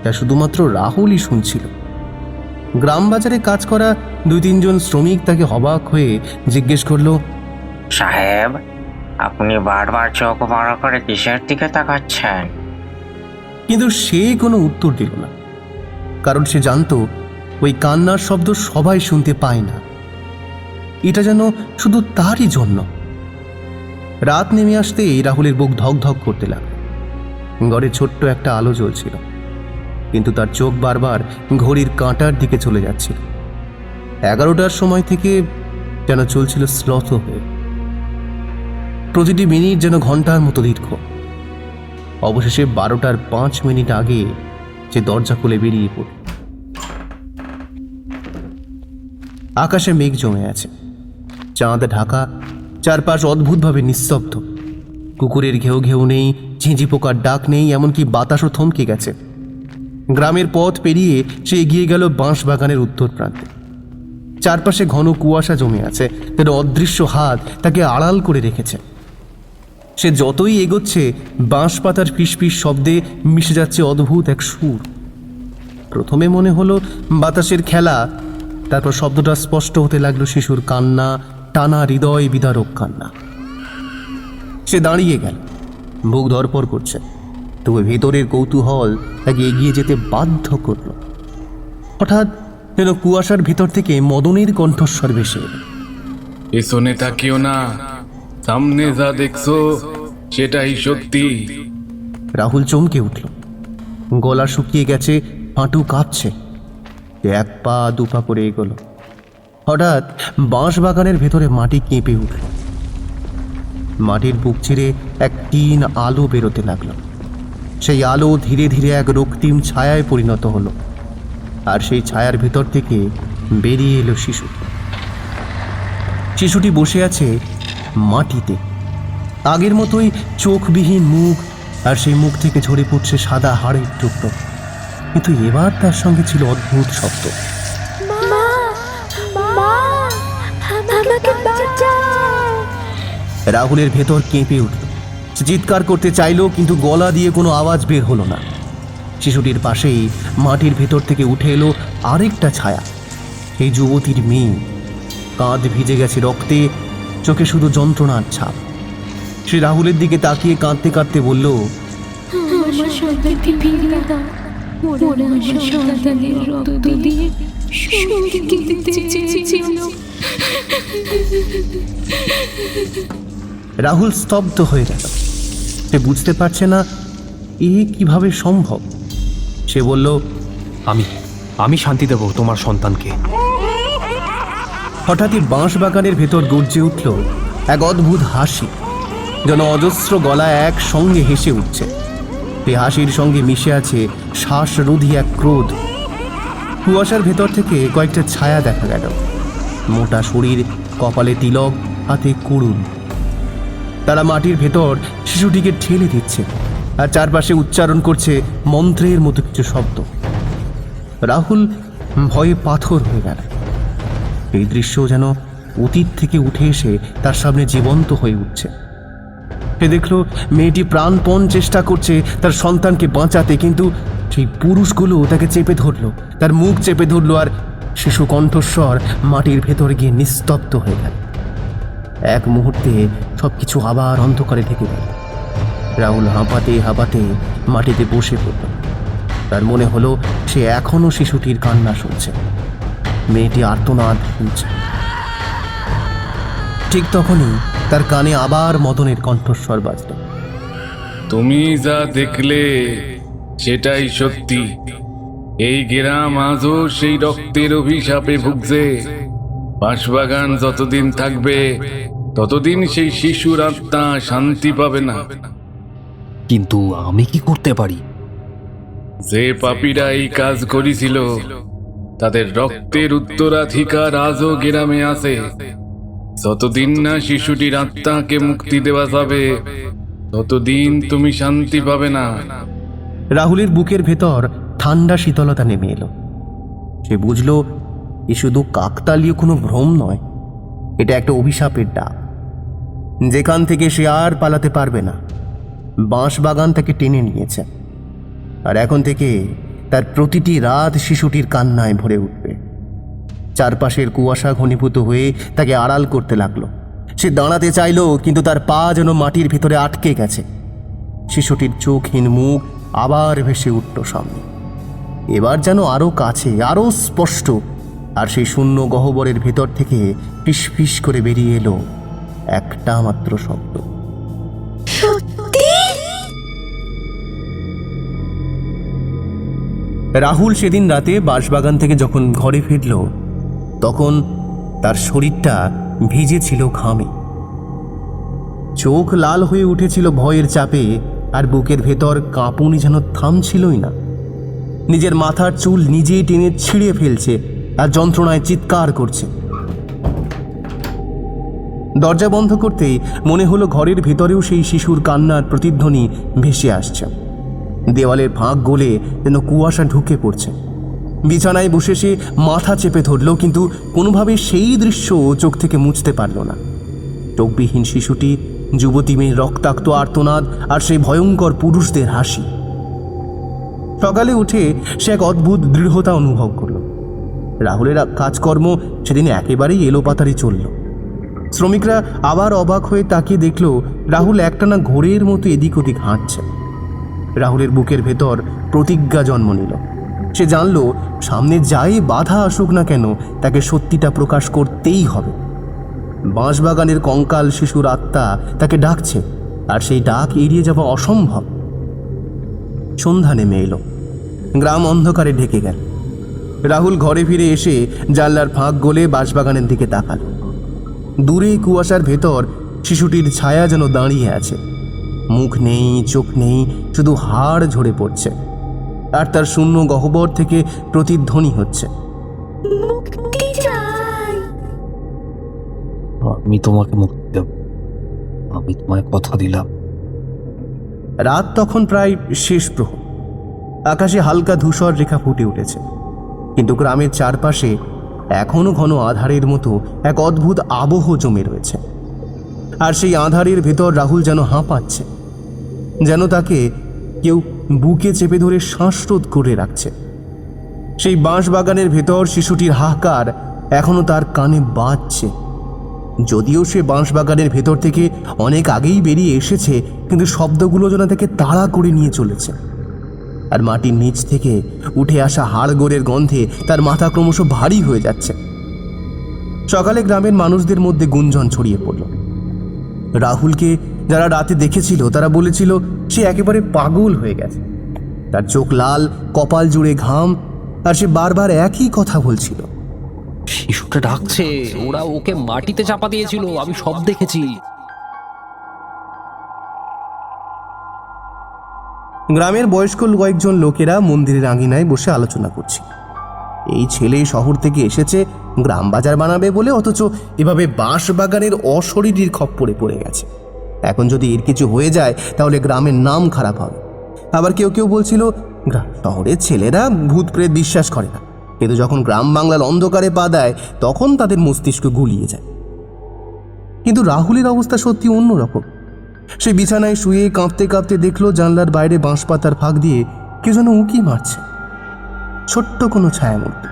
যা শুধুমাত্র রাহুলই শুনছিল। গ্রামবাজারে কাজ করা 2-3 জন শ্রমিক তাকে অবাক হয়ে জিজ্ঞেস করল, সাহেব, আপনি বারবার চোখ বড় করে কিসের দিকে তাকাচ্ছেন? কিন্তু সে কোনো উত্তর দিল না, কারণ সে জানত ওই কান্নার শব্দ সবাই শুনতে পায় না। এটা যেন শুধু তারই জন্য। রাত নেমে আসতেই রাহুলের বুক ধক ধক করতে লাগল। ঘরে ছোট্ট একটা আলো জ্বলছিল, কিন্তু তার চোখ বারবার ঘড়ির কাঁটার দিকে চলে যাচ্ছিল। 11টার সময় থেকে যেন চলছিল শ্লথ হয়ে। প্রতিটি মিনিট যেন ঘন্টার মতো দীর্ঘ। অবশেষে 12টার 5 মিনিট আগে যে দরজা খুলে বেরিয়ে পড়ল। আকাশে মেঘ জমে আছে, চাঁদ ঢাকা, চারপাশ অদ্ভুতভাবে নিস্তব্ধ। কুকুরের ঘেউ ঘেউ নেই, ঝিঁঝি পোকার ডাক নেই, এমনকি বাতাসও থমকে গেছে। গ্রামের পথ পেরিয়ে সে এগিয়ে গেল বাঁশবাগানের উত্তর প্রান্তে। চারপাশে ঘন কুয়াশা জমে আছে, যেন অদৃশ্য হাত তাকে আড়াল করে রেখেছে। সে যতই এগোচ্ছে, বাঁশ পাতার ফিসফিস শব্দে মিশে যাচ্ছে অদ্ভুত এক সুর। প্রথমে মনে হলো বাতাসের খেলা, তারপর শব্দটা স্পষ্ট হতে লাগলো শিশুর কান্না, টানা হৃদয় বিদারক কান্না। সে দাঁড়িয়ে গেল, বুক ধরপড় করছে, তবে ভেতরের কৌতূহল তাকে এগিয়ে যেতে বাধ্য করল। হঠাৎ যেন কুয়াশার ভিতর থেকে মদনের কণ্ঠস্বর ভেসে এলো, পেছনে তাকিও না, সামনে যা দেখছো সেটাই সত্যি। রাহুল চমকে উঠল। গলা শুকিয়ে গেছে, হাঁটু কাঁপছে। সে 1 পা 2 পা করে এগোলো। হঠাৎ বাঁশবাগানের ভেতরে মাটি কেঁপে উঠল। মাটির বুক ছিঁড়ে এক টিন আলো বেরোতে লাগলো। সেই আলো ধীরে ধীরে এক রক্তিম ছায়ায় পরিণত হলো, আর সেই ছায়ার ভেতর থেকে বেরিয়ে এলো শিশু। শিশুটি বসে আছে মাটিতে, আগের মতোই চোখবিহীন মুখ, আর সেই মুখ থেকে ঝরে পড়ছে সাদা হাড়ের টুকরো। কিন্তু এবার তার সঙ্গে ছিল অদ্ভুত শব্দ। মা মা আমাকে বাঁচাও। রাহুলের ভেতর কেঁপে উঠল। সে চিৎকার করতে চাইলো, কিন্তু গলা দিয়ে কোনো আওয়াজ বের হলো না। শিশুটির পাশেই মাটির ভেতর থেকে উঠে এলো আরেকটা ছায়া, এই যুবতীর মেয়ে। কাঁধ ভিজে গেছে রক্তে, চোখে শুধু যন্ত্রণার ছাপ। সে রাহুলের দিকে তাকিয়ে কাঁদতে কাঁদতে বলল, আমার সন্তানকে ফিরিয়ে দাও। ওরা আমার সন্তানের রক্ত দিয়ে স্বর্গে যেতে চেয়েছিল। রাহুল স্তব্ধ হয়ে গেল। সে বুঝতে পারছে না এ কিভাবে সম্ভব। সে বলল, আমি শান্তি দেব তোমার সন্তানকে। হঠাৎই বাঁশ বাগানের ভেতর গর্জে উঠল এক অদ্ভুত হাসি, যেন অজস্র গলা একসঙ্গে হেসে উঠছে। এই হাসির সঙ্গে মিশে আছে শ্বাসরোধী এক ক্রোধ। কুয়াশার ভেতর থেকে কয়েকটা ছায়া দেখা গেল, মোটা শরীর, কপালে তিলক, হাতে কুড়ুল। তারা মাটির ভেতর শিশুটিকে ঠেলে দিচ্ছে আর চারপাশে উচ্চারণ করছে মন্ত্রের মতো কিছু শব্দ। রাহুল ভয়ে পাথর হয়ে গেল। এই দৃশ্য যেন অতীত থেকে উঠে এসে তার সামনে জীবন্ত হয়ে উঠছে। সে দেখল মেয়েটি প্রাণপণ চেষ্টা করছে তার সন্তানকে বাঁচাতে, কিন্তু সেই পুরুষগুলো তাকে চেপে ধরলো, তার মুখ চেপে ধরলো, আর শিশু কণ্ঠস্বর মাটির ভেতরে গিয়ে নিস্তব্ধ হয়ে গেল। এক মুহূর্তে সবকিছু আবার অন্ধকারে ঢেকে গেল। রাহুল হাঁপাতে হাঁপাতে মাটিতে বসে পড়ল। তার মনে হলো সে এখনো শিশুটির কান্না শুনছে, মেয়েটি আর্তনাদ শুনছে। ঠিক তখনই তার কানে আবার মদনের কণ্ঠস্বর বাজল। তুমি যা দেখলে সেটাই সত্যি। এই গ্রাম আজও সেই রক্তের অভিশাপে ভুগছে। বাঁশবাগান যতদিন থাকবে ততদিন সেই শিশুর আত্মা শান্তি পাবে না। কিন্তু আমি কি করতে পারি? যে পাপীরা এই কাজ করেছিল তাদের রক্তের উত্তরাধিকার আজও গ্রামে আছে। যতদিন না শিশুটির আত্মাকে মুক্তি দেওয়া যাবে ততদিন তুমি শান্তি পাবে না। রাহুলের বুকের ভেতর ঠান্ডা শীতলতা নেমে এলো। সে বুঝল এ শুধু কাকতালীয় কোনো ভ্রম নয়, এটা একটা অভিশাপের ডাক, যেখান থেকে সে আর পালাতে পারবে না। বাঁশবাগান তাকে টেনে নিয়েছে, আর এখন থেকে তার প্রতিটি রাত শিশুটির কান্নায় ভরে উঠবে। চারপাশের কুয়াশা ঘনীভূত হয়ে তাকে আড়াল করতে লাগলো। সে দাঁড়াতে চাইল, কিন্তু তার পা যেন মাটির ভিতরে আটকে গেছে। শিশুটির চোখহীন মুখ আবার ভেসে উঠল সামনে, এবার যেন আরো কাছে, আরো স্পষ্ট। আর সেই শূন্য গহ্বরের ভেতর থেকে ফিস ফিস করে বেরিয়ে এলো একটা মাত্র শব্দ, সত্যি? রাহুল সেদিন রাতে বাঁশবাগান থেকে যখন ঘরে ফিরল, তখন তার শরীরটা ভিজে ছিল ঘামে। চোখ লাল হয়ে উঠেছিল ভয়ের চাপে, আর বুকের ভেতর কাঁপুনি যেন থামছিলই না। নিজের মাথার চুল নিজেই টেনে ছিঁড়ে ফেলছে আর যন্ত্রণায় চিৎকার করছে। দরজা বন্ধ করতেই মনে হলো ঘরের ভেতরেও সেই শিশুর কান্নার প্রতিধ্বনি ভেসে আসছে। দেওয়ালের ফাঁক গলে যেন কুয়াশা ঢুকে পড়ছে। বিছানায় বসে সে মাথা চেপে ধরল, কিন্তু কোনোভাবে সেই দৃশ্য চোখ থেকে মুছতে পারল না। চোখবিহীন শিশুটি, যুবতী মেয়ের রক্তাক্ত আর্তনাদ, আর সেই ভয়ঙ্কর পুরুষদের হাসি। সকালে উঠে সে এক অদ্ভুত দৃঢ়তা অনুভব করল। রাহুলের কাজকর্ম সেদিন একেবারেই এলোপাতাড়ি চলল। শ্রমিকরা আবার অবাক হয়ে তাকিয়ে দেখল রাহুল একটানা ঘোরের মতো এদিক ওদিক হাঁটছে। রাহুলের বুকের ভেতর প্রতিজ্ঞা জন্ম নিল। সে জানল সামনে যাই বাধা আসুক না কেন, তাকে সত্যিটা প্রকাশ করতেই হবে। বাঁশবাগানের কঙ্কাল শিশুর আত্মা তাকে ডাকছে, আর সেই ডাক এড়িয়ে যাওয়া অসম্ভব। সন্ধ্যা নেমে এলো, গ্রাম অন্ধকারে ঢেকে গেল। রাহুল ঘরে ফিরে এসে জানলার ফাঁক গলে বাঁশবাগানের দিকে তাকাল। দূরে কুয়াশার ভেতর শিশুটির ছায়া যেন দাঁড়িয়ে আছে। মুখ নেই, চোখ নেই, শুধু হাড় ঝরে পড়ছে, আর তার শূন্য গহ্বর থেকে প্রতিধ্বনি হচ্ছে, মুক্তি চাই। আমি তোমাকে মুক্তি দেব, আমি তোমায় কথা দিলাম। রাত তখন প্রায় শেষ প্রহর। আকাশে হালকা ধূসর রেখা ফুটে উঠেছে, কিন্তু গ্রামের চারপাশে এখনো ঘন আঁধারের মতো এক অদ্ভুত আবহ জমে রয়েছে। আর সেই আঁধারের ভেতর রাহুল যেন হাঁপাচ্ছে, যেন তাকে কেউ বুকে চেপে ধরে শ্বাসরোধ করে রাখছে। সেই বাঁশ বাগানের ভেতর শিশুটির হাহাকার এখনো তার কানে বাজছে। যদিও সে বাঁশ বাগানের ভেতর থেকে অনেক আগেই বেরিয়ে এসেছে, কিন্তু শব্দগুলো যেন তাকে তাড়া করে নিয়ে চলেছে। আর মাটির নিচ থেকে উঠে আসা হাড়গোড়ের গন্ধে তার মাথা ক্রমশ ভারী হয়ে যাচ্ছে। সকালে গ্রামের মানুষদের মধ্যে গুঞ্জন ছড়িয়ে পড়ল। রাহুলকে যারা রাতে দেখেছিল তারা বলেছিল সে একেবারে পাগল হয়ে গেছে। তার চোখ লাল, কপাল জুড়ে ঘাম, আর সে বারবার একই কথা বলছিল। শিশুটা ডাকছে, ওরা ওকে মাটিতে চাপা দিয়েছিল, আমি সব দেখেছি। গ্রামের বয়স্ক কয়েকজন লোকেরা মন্দিরের আঙিনায় বসে আলোচনা করছে। এই ছেলে শহর থেকে এসেছে গ্রাম বাজার বানাবে বলে, অথচ এভাবে বাঁশ বাগানের অশরীরীর খপ্পরে পড়ে গেছে। এখন যদি এর কিছু হয়ে যায় তাহলে গ্রামের নাম খারাপ হবে। আবার কেউ কেউ বলছিল শহরের ছেলেরা ভূত প্রেত বিশ্বাস করে না, কিন্তু যখন গ্রাম বাংলার অন্ধকারে পা দেয় তখন তাদের মস্তিষ্ক গুলিয়ে যায়। কিন্তু রাহুলের অবস্থা সত্যি অন্যরকম। সে বিছানায় শুয়ে কাঁপতে কাঁপতে দেখলো জানলার বাইরে বাঁশপাতার ফাঁক দিয়ে কেউ যেন উঁকি মারছে। ছোট্ট কোনো ছায়ামূর্তি,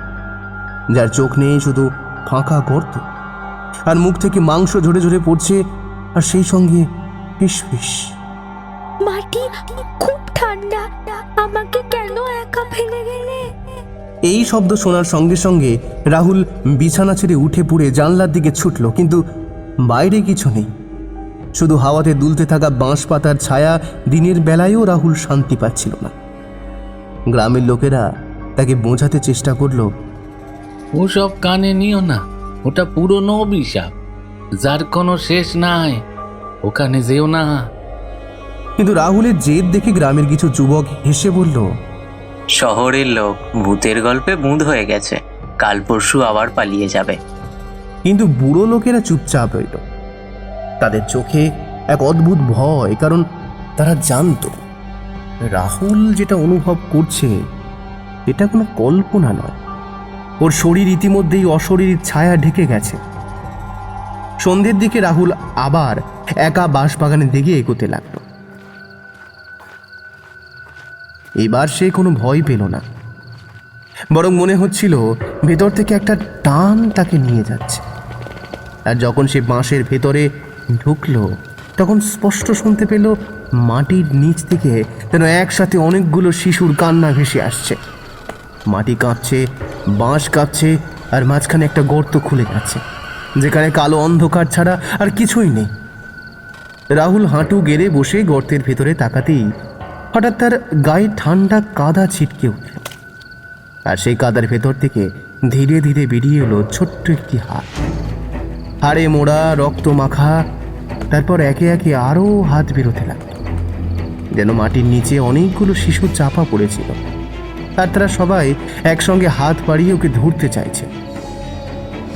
যার চোখ নেই, শুধু ফাঁকা গর্ত, আর মুখ থেকে মাংস ঝরে ঝরে পড়ছে, আর সেই সঙ্গে ফিসফিস। মাটি খুব ঠান্ডা, আমাকে কেন একা ফেলে গেলে? এই শব্দ শোনার সঙ্গে সঙ্গে রাহুল বিছানা ছেড়ে উঠে পড়ে জানলার দিকে ছুটল, কিন্তু বাইরে কিছু নেই, শুধু হাওয়াতে দুলতে থাকা বাঁশ পাতার ছায়া। দিনের বেলায়ও রাহুল শান্তি পাচ্ছিল না। গ্রামের লোকেরা তাকে বোঝাতে চেষ্টা করলো, ওসব কানে নিও না, ওটা পুরনো অভিশাপ, যার কোনো শেষ নাই, ওখানে যেও না। কিন্তু রাহুলের জেদ দেখে গ্রামের কিছু যুবক হেসে বলল, শহরের লোক ভূতের গল্পে বুঁদ হয়ে গেছে, কাল পরশু আবার পালিয়ে যাবে। কিন্তু বুড়ো লোকেরা চুপচাপ রইল। তাদের চোখে এক অদ্ভুত ভয়, কারণ তারা জানত রাহুল যেটা অনুভব করছে এটা কোনো কল্পনা নয়। ওর শরীর ইতিমধ্যেই অশরীর ছায়া ঢেকে গেছে। সন্ধ্যের দিকে রাহুল আবার একা বাঁশবাগানের দিকে এগোতে লাগল। এবার সে কোনো ভয় পেল না, বরং মনে হচ্ছিল ভেতর থেকে একটা টান তাকে নিয়ে যাচ্ছে। আর যখন সে বাঁশের ভেতরে ঢুকলো তখন স্পষ্ট শুনতে পেল মাটির নিচ থেকে যেন একসাথে অনেকগুলো শিশুর কান্না ভেসে আসছে। মাটি কাঁপছে, বাঁশ কাঁপছে, আর মাঝখানে একটা গর্ত খুলে যাচ্ছে, যেখানে কালো অন্ধকার ছাড়া আর কিছুই নেই। রাহুল হাঁটু গেড়ে বসে গর্তের ভেতরে তাকাতেই হঠাৎ তার গায়ে ঠান্ডা কাদা ছিটকে উঠল, আর সেই কাদার ভেতর থেকে ধীরে ধীরে বেরিয়ে এলো ছোট্ট একটি হাত, হাড়ে মোড়া, রক্ত মাখা। তারপর একে একে আরও হাত বেরোতে লাগলো, যেন মাটির নিচে অনেকগুলো শিশু চাপা পড়েছিল, আর তারা সবাই একসঙ্গে হাত বাড়িয়ে ওকে ধরতে চাইছে।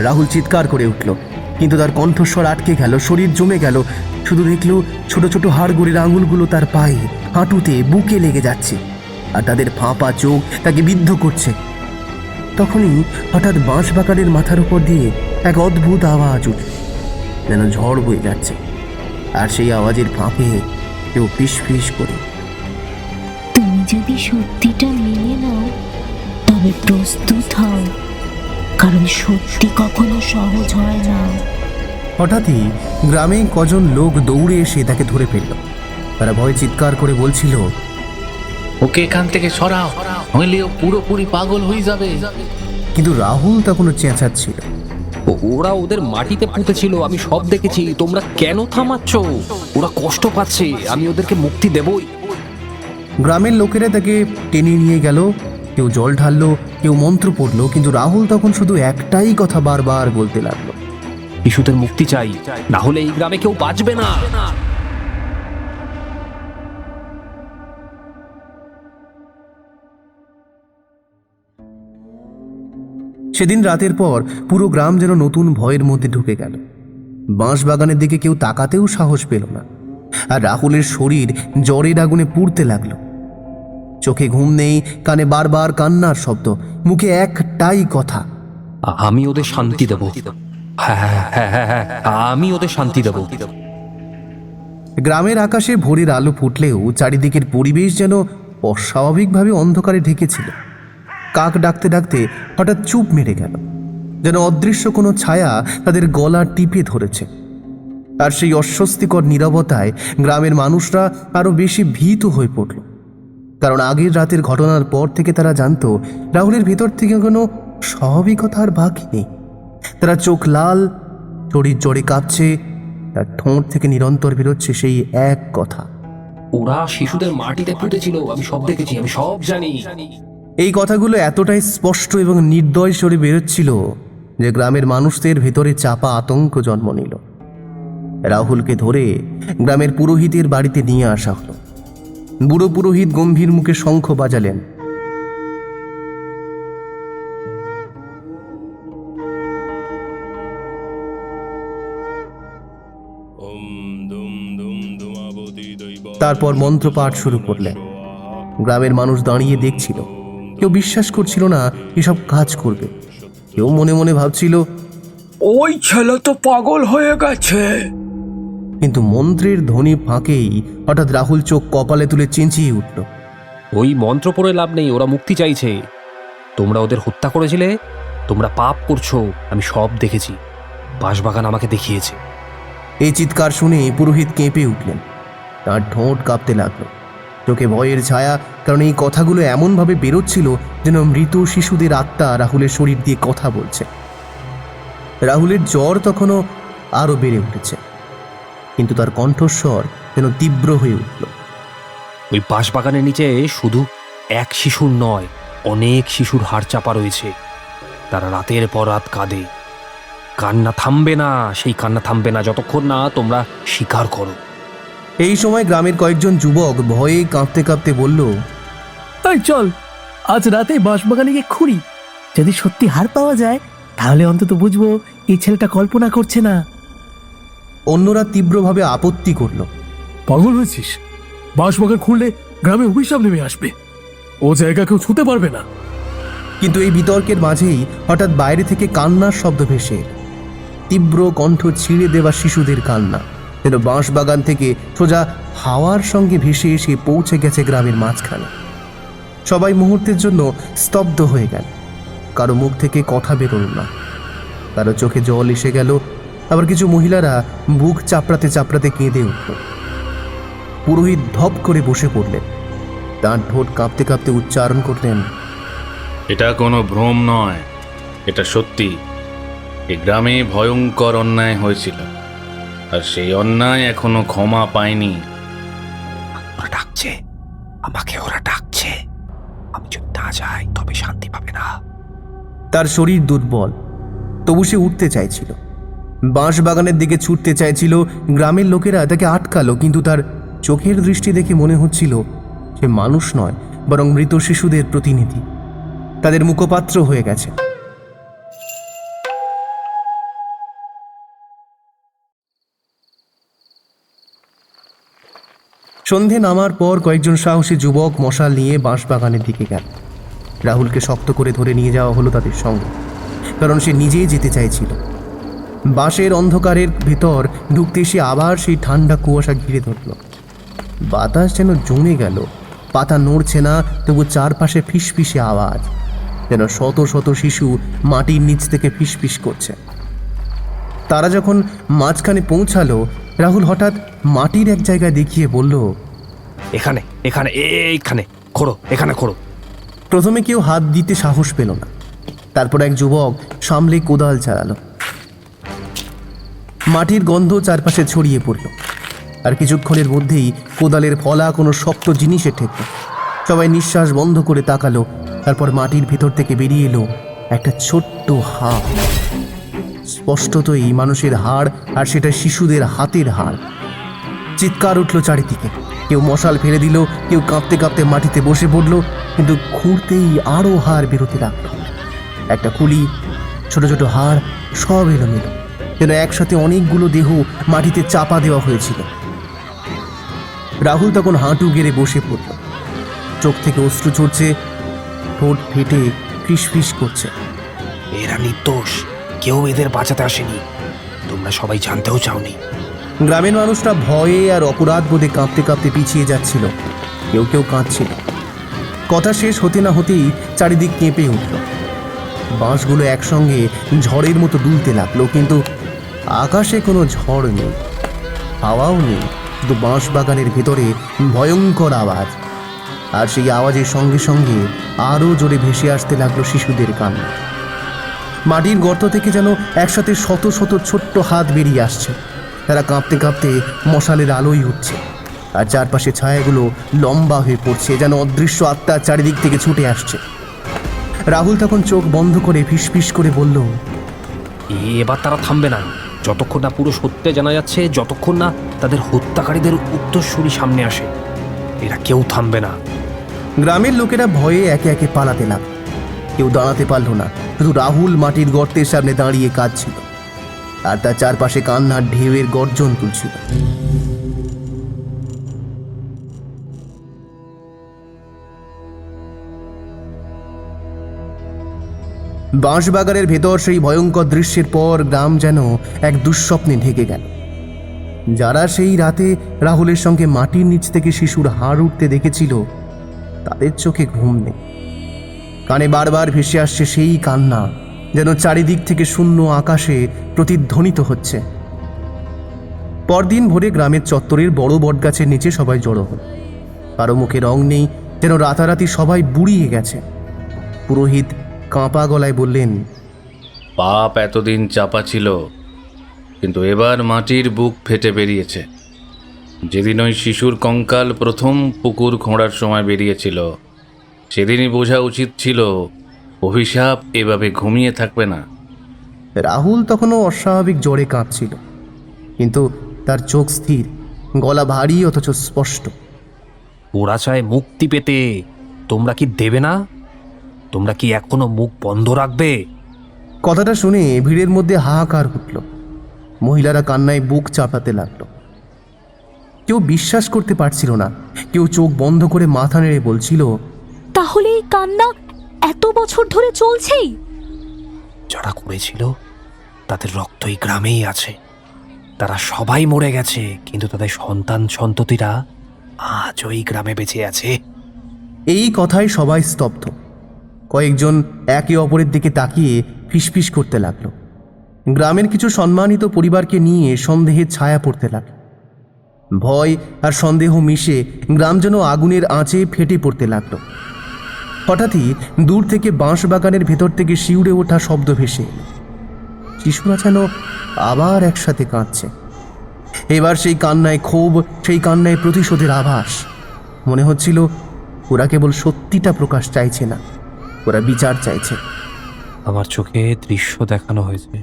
রাহুল চিৎকার করে উঠল, কিন্তু তার কণ্ঠস্বর আটকে গেল, শরীর জমে গেল। শুধু দেখল ছোট ছোট হাড়গোড়ের আঙুলগুলো তার পায়ে, হাঁটুতে, বুকে লেগে যাচ্ছে, আর তাদের ফাঁপা চোখ তাকে বিদ্ধ করছে। তখনই হঠাৎ বাঁশবাগানের মাথার উপর দিয়ে এক অদ্ভুত আওয়াজ উঠল, যেন ঝড় বয়ে যাচ্ছে। আর সেই আওয়াজের ফাঁকে কেউ ফিস ফিস করে, তুমি যদি সত্যিটা মেনে নাও তবে প্রস্তুত হও, কারণ সত্যি কখনো সহজ হয় না। হঠাৎই গ্রামে কজন লোক দৌড়ে এসে তাকে ধরে ফেলল। তারা ভয়ে চিৎকার করে বলছিল, ওকে এখান থেকে সরাও, নইলে ও পুরোপুরি পাগল হয়ে যাবে। কিন্তু রাহুল তখনও চেঁচাচ্ছিল, ওরা ওদের মাটিতে পুঁতেছিল, আমি সব দেখেছি, তোমরা কেন থামাচ্ছ? ওরা কষ্ট পাচ্ছে, আমি ওদেরকে মুক্তি দেবই। গ্রামের লোকেরা তাকে টেনে নিয়ে গেল, কেউ জল ঢাললো, কেউ মন্ত্র পড়লো, কিন্তু রাহুল তখন শুধু একটাই কথা বারবার বলতে লাগলো, শিশুদের মুক্তি চাই, না হলে এই গ্রামে কেউ বাঁচবে না। সেদিন রাতের পর পুরো গ্রাম যেন নতুন ভয়ের মধ্যে ঢুকে গেল। বাঁশবাগানের দিকে কেউ তাকাতেও সাহস পেল না। আর রাহুলের শরীর জ্বরের আগুনে পুড়তে লাগলো। চোখে ঘুম নেই, কানে বারবার কান্নার শব্দ, মুখে একটাই কথা, আমি ওদের শান্তি দেব। হ্যাঁ হ্যাঁ হ্যাঁ হ্যাঁ হ্যাঁ, আমি ওদের শান্তি দেব। গ্রামের আকাশে ভোরের আলো ফুটলেও চারিদিকের পরিবেশ যেন অস্বাভাবিকভাবে অন্ধকারে ঢেকেছিল। কাক ডাকতে ডাকতে হঠাৎ চুপ মেরে গেল, যেন অদৃশ্য কোনো ছায়া তাদের গলা টিপে ধরেছে। আর সেই অস্বস্তিকর নীরবতায় গ্রামের মানুষরা আরো বেশি ভীত হয়ে পড়ল, কারণ আগের রাতের ঘটনার পর থেকে তারা জানতো রাহুলের ভেতর থেকে কোনো স্বাভাবিকতার বাকি নেই। তারা চোখ লাল, শরীর জ্বরে কাঁপছে, তার ঠোঁট থেকে নিরন্তর বেরোচ্ছে সেই এক কথা, ওরা শিশুদের মাটিতে পুঁতেছিল, আমি সব দেখেছি, আমি সব জানি। এই কথাগুলো এতটাই স্পষ্ট এবং নির্দয় স্বরে বেরোচ্ছিল যে গ্রামের মানুষদের ভেতরে চাপা আতঙ্ক জন্ম নিল। রাহুলকে ধরে গ্রামের পুরোহিতের বাড়িতে নিয়ে আসা হলো। বুড়ো পুরোহিত গম্ভীর মুখে শঙ্খ বাজালেন। তারপর মন্ত্রপাঠ শুরু করলেন। গ্রামের মানুষ দাঁড়িয়ে দেখছিল, কেউ বিশ্বাস করছিল না এসব কাজ করবে, কেউ মনে মনে ভাবছিল ওই ছেলে তো পাগল হয়ে গেছে। কিন্তু মন্ত্রের ধ্বনি ফাঁকেই হঠাৎ রাহুল চোখ কপালে তুলে চেঁচিয়ে উঠল, ওই মন্ত্র পড়ে লাভ নেই, ওরা মুক্তি চাইছে। তোমরা ওদের হত্যা করেছিলে, তোমরা পাপ করছো, আমি সব দেখেছি, বাঁশবাগান আমাকে দেখিয়েছে। এই চিৎকার শুনে পুরোহিত কেঁপে উঠলেন, তার ঠোঁট কাঁপতে লাগলো, চোখে ভয়ের ছায়া, কারণ এই কথাগুলো এমনভাবে বেরোচ্ছিল যেন মৃত শিশুদের আত্মা রাহুলের শরীর দিয়ে কথা বলছে। রাহুলের জ্বর তখনও আরো বেড়ে উঠেছে, কিন্তু তার কণ্ঠস্বর যেন তীব্র হয়ে উঠল। ওই বাঁশবাগানের নিচে শুধু এক শিশুর নয়, অনেক শিশুর হাড় চাপা রয়েছে। তারা রাতের পর রাত কাঁদে, কান্না থামবে না, সেই কান্না থামবে না যতক্ষণ না তোমরা স্বীকার করো। এই সময় গ্রামের কয়েকজন যুবক ভয়ে কাঁপতে কাঁপতে বলল, তাই চল আজ রাতে বাঁশবাগানে গিয়ে খুঁড়ি, যদি সত্যি হার পাওয়া যায় তাহলে অন্তত বুঝবো এই ছেলেটা কল্পনা করছে না। অন্যরা তীব্রভাবে আপত্তি করল, পাগল হয়েছিস? বাঁশবাগান খুঁড়লে গ্রামে অভিশাপ নেমে আসবে, ও জায়গা কেউ ছুঁতে পারবে না। কিন্তু এই বিতর্কের মাঝেই হঠাৎ বাইরে থেকে কান্নার শব্দ ভেসে এলো। তীব্র কণ্ঠ ছিঁড়ে দেওয়া শিশুদের কান্না যেন বাঁশবাগান থেকে সোজা হাওয়ার সঙ্গে ভেসে এসে পৌঁছে গেছে গ্রামের মাঝখানে। সবাই মুহূর্তের জন্য স্তব্ধ হয়ে গেল, কারো মুখ থেকে কথা বেরোল না, কারো চোখে জল এসে গেল, আবার কিছু মহিলারা বুক চাপড়াতে চাপড়াতে কেঁদে উঠল। পুরোহিত ধপ করে বসে পড়লেন, তার ঠোঁট কাঁপতে কাঁপতে উচ্চারণ করলেন, এটা কোনো ভ্রম নয়, এটা সত্যি। এই গ্রামে ভয়ঙ্কর অন্যায় হয়েছিল, আর সেই অন্যায় এখনো ক্ষমা পায়নি। ওরা ডাকছে, আমাকে ওরা ডাকছে, আমি যদি না যাই তবে শান্তি পাবে না। তার শরীর দুর্বল, তবু সে উঠতে চাইছিল, বাঁশবাগানের দিকে ছুটতে চাইছিল। গ্রামের লোকেরা তাকে আটকালো, কিন্তু তার চোখের দৃষ্টি দেখে মনে হচ্ছিল সে মানুষ নয়, বরং মৃত শিশুদের প্রতিনিধি, তাদের মুখপাত্র হয়ে গেছে। সন্ধে নামার পর কয়েকজন সাহসী যুবক মশাল নিয়ে বাঁশবাগানের দিকে গেল। রাহুলকে শক্ত করে ধরে নিয়ে যাওয়া হলো তাদের সঙ্গে, কারণ সে নিজেই যেতে চাইছিল। বাঁশের অন্ধকারের ভেতর ঢুকতে সে আবার সেই ঠান্ডা কুয়াশা ঘিরে ধরল। বাতাস যেন জমে গেল, পাতা নড়ছে না, তবু চারপাশে ফিসফিসে আওয়াজ, যেন শত শত শিশু মাটির নিচ থেকে ফিসফিস করছে। তারা যখন মাঝখানে পৌঁছালো, রাহুল হঠাৎ মাটির এক জায়গায় দেখিয়ে বলল, এখানে এখানে এইখানে খোঁড়ো, এখানে খোঁড়ো। প্রথমে কেউ হাত দিতে সাহস পেল না, তারপর এক যুবক সামলে কোদাল চালালো। মাটির গন্ধ চারপাশে ছড়িয়ে পড়ল, আর কিছুক্ষণের মধ্যেই কোদালের ফলা কোনো শক্ত জিনিসে ঠেকল। সবাই নিঃশ্বাস বন্ধ করে তাকালো, তারপর মাটির ভেতর থেকে বেরিয়ে এলো একটা ছোট্ট হাড়। স্পষ্টতই মানুষের হাড়, আর সেটা শিশুদের হাতের হাড়। চিৎকার উঠল চারিদিকে, কেউ মশাল ফেলে দিল, কেউ কাঁপতে কাঁপতে মাটিতে বসে পড়ল, কিন্তু খুঁড়তেই আরও হাড় বেরোতে লাগলো। একটা কুলি, ছোট ছোট হাড়, সব এলোমেলো, যেন একসাথে অনেকগুলো দেহ মাটিতে চাপা দেওয়া হয়েছিল। রাহুল তখন হাঁটু গেড়ে বসে পড়ল। চোখ থেকে অশ্রু ঝরছে, ঠোঁট ফেটে ফিসফিস করছে। এরা নির্দোষ, কেউ এদের বাঁচাতে আসেনি, তোমরা সবাই জানতেও চাওনি। গ্রামের মানুষরা ভয়ে আর অপরাধ বোধে কাঁপতে কাঁপতে পিছিয়ে যাচ্ছিল, কেউ কেউ কাঁদছিল। কথা শেষ হতে না হতেই চারিদিক কেঁপে উঠল। বাঁশগুলো একসঙ্গে ঝড়ের মতো দুলতে লাগলো, কিন্তু আকাশে কোনো ঝড় নেই, হাওয়াও নেই, শুধু বাঁশ বাগানের ভেতরে ভয়ঙ্কর আওয়াজ। আর সেই আওয়াজের সঙ্গে সঙ্গে আরও জোরে ভেসে আসতে লাগলো শিশুদের কান্না। মাটির গর্ত থেকে যেন একসাথে শত শত ছোট্ট হাত বেরিয়ে আসছে। তারা কাঁপতে কাঁপতে মশালের আলোয় উঠছে, আর চারপাশে ছায়াগুলো লম্বা হয়ে পড়ছে, যেন অদৃশ্য আত্মা চারিদিক থেকে ছুটে আসছে। রাহুল তখন চোখ বন্ধ করে ফিসফিস করে বলল, এবার তারা থামবে না যতক্ষণ না পুরো সত্যি জানা যাচ্ছে, যতক্ষণ না তাদের হত্যাকারীদের উত্তরসূরি সামনে আসে। এরা কেউ থামবে না। গ্রামের লোকেরা ভয়ে একে একে পালাতে লাগল। কেউ দাঁড়াতে পারল না, শুধু রাহুল মাটির গর্তের সামনে দাঁড়িয়ে কাঁদছিল, আর তার চারপাশে কান্নার ঢেউয়ের গর্জন তুলছিল। বাঁশবাগানের ভেতর সেই ভয়ঙ্কর দৃশ্যের পর গ্রাম যেন এক দুঃস্বপ্নে ঢেকে গেল। যারা সেই রাতে রাহুলের সঙ্গে মাটির নিচ থেকে শিশুর হাড় উঠতে দেখেছিল, তাদের চোখে ঘুম নেই। কানে বারবার ভেসে আসছে সেই কান্না, যেন চারিদিক থেকে শূন্য আকাশে প্রতিধ্বনিত হচ্ছে। পরদিন ভোরে গ্রামের চত্বরের বড় বটগাছের নিচে সবাই জড়ো হল। কারো মুখে রং নেই, যেন রাতারাতি সবাই বুড়িয়ে গেছে। পুরোহিত কাঁপা গলায় বললেন, পাপ এতদিন চাপা ছিল, কিন্তু এবার মাটির বুক ফেটে বেরিয়েছে। যেদিন ওই শিশুর কঙ্কাল প্রথম পুকুর খোঁড়ার সময় বেরিয়েছিল, সেদিনই বোঝা উচিত ছিল অভিশাপ এভাবে ঘুমিয়ে থাকবে না। রাহুল তখনও অস্বাভাবিক জ্বরে কাঁপছিল, কিন্তু তার চোখ স্থির, গলা ভারী অথচ স্পষ্ট। ওরা চায় মুক্তি পেতে, তোমরা কি দেবে না? তোমরা কি এখনো মুখ বন্ধ রাখবে? কথাটা শুনে ভিড়ের মধ্যে হাহাকার উঠল। মহিলারা কান্নায় বুক চাপাতে লাগলো। কেউ বিশ্বাস করতে পারছিল না, কেউ চোখ বন্ধ করে মাথা নেড়ে বলছিল, তাহলে এই কান্না এত বছর ধরে চলছেই? যারা করেছিল তাদের রক্ত এই গ্রামেই আছে। তারা সবাই মরে গেছে, কিন্তু তাদের সন্তান সন্ততিরা আজ ওই গ্রামে বেঁচে আছে। এই কথায় সবাই স্তব্ধ। কয়েকজন একে অপরের দিকে তাকিয়ে ফিসফিস করতে লাগলো। গ্রামের কিছু সম্মানিত পরিবারকে নিয়ে সন্দেহের ছায়া পড়তে লাগলো। ভয় আর সন্দেহ মিশে গ্রাম যেন আগুনের আঁচে ফেটে পড়তে লাগলো। হঠাৎই দূর থেকে বাঁশবাগানের ভেতর থেকে শিউরে ওঠা শব্দ ভেসে এলো। শিশুরা যেন আবার একসাথে কাঁদছে। এবার সেই কান্নায় ক্ষোভ, সেই কান্নায় প্রতিশোধের আভাস। মনে হচ্ছিল ওরা কেবল সত্যিটা প্রকাশ চাইছে না, ওরা বিচার চাইছে। আমার চোখে দৃশ্য দেখানো হয়েছে।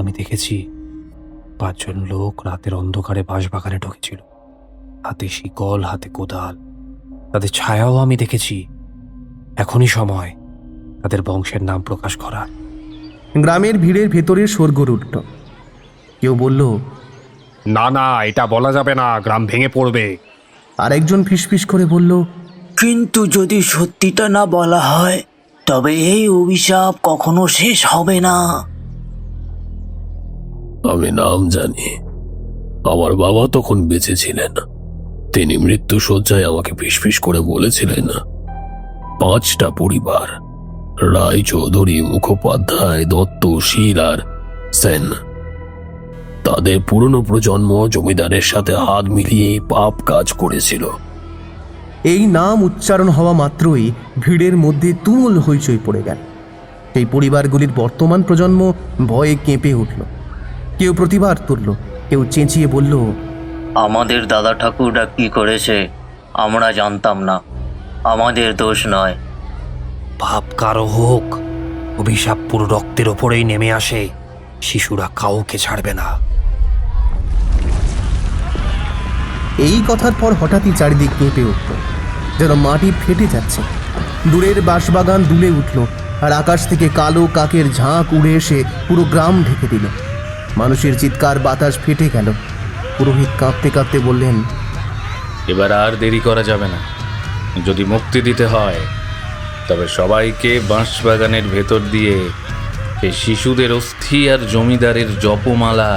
আমি দেখেছি 5 জন লোক রাতের অন্ধকারে বাঁশবাগানে ঢুকেছিল, হাতে শিকল, হাতে কোদাল। তাদের ছায়াও আমি দেখেছি। এখনই সময় তাদের বংশের নাম প্রকাশ করার। গ্রামের ভিড়ের ভেতরে শোরগোল উঠল। কেউ বলল, না না, এটা বলা যাবে না, গ্রাম ভেঙে পড়বে। আরেকজন ফিসফিস করে বলল, কিন্তু যদি সত্যিটা না বলা হয়, তবে এই অভিশাপ কখনো শেষ হবে না। আমি নাম জানি। আমার বাবা তখন বেঁচে ছিলেন। তিনি মৃত্যু শয্যায় আমাকে ফিসফিস করে বলেছিলেন, 5টা পরিবার, রায়, চৌধুরী, মুখোপাধ্যায়, দত্ত, শীল আর সেন, তাদের পুরনো প্রজন্ম জমিদারের সাথে হাত মিলিয়ে পাপ কাজ করেছিল। এই নাম উচ্চারণ হওয়া মাত্রই ভিড়ের মধ্যে তুমুল হইচই পড়ে গেল। সেই পরিবারগুলির বর্তমান প্রজন্ম ভয়ে কেঁপে উঠল। কেউ প্রতিবাদ তুলল, কেউ চেঁচিয়ে বলল, আমাদের দাদা ঠাকুররা কি করেছে আমরা জানতাম না, আমাদের দোষ নয়। পাপ কারো হোক, অভিশাপ পুরো রক্তের ওপরেই নেমে আসে। শিশুরা কাউকে ছাড়বে না। এই কথার পর হঠাৎই চারিদিক কেঁপে উঠল, যেন মাটি ফেটে যাচ্ছে। দূরের বাঁশবাগান দুলে উঠল, আর আকাশ থেকে কালো কাকের ঝাঁক উড়ে এসে পুরো গ্রাম ঢেকে দিল। মানুষের চিৎকার, বাতাস ফেটে গেল। পুরোহিত কাঁপতে কাঁপতে বললেন, এবার আর দেরি করা যাবে না। যদি মুক্তি দিতে হয় তবে সবাইকে বাঁশবাগানের ভেতর দিয়ে এই শিশুদের অস্থি আর জমিদারের জপমালা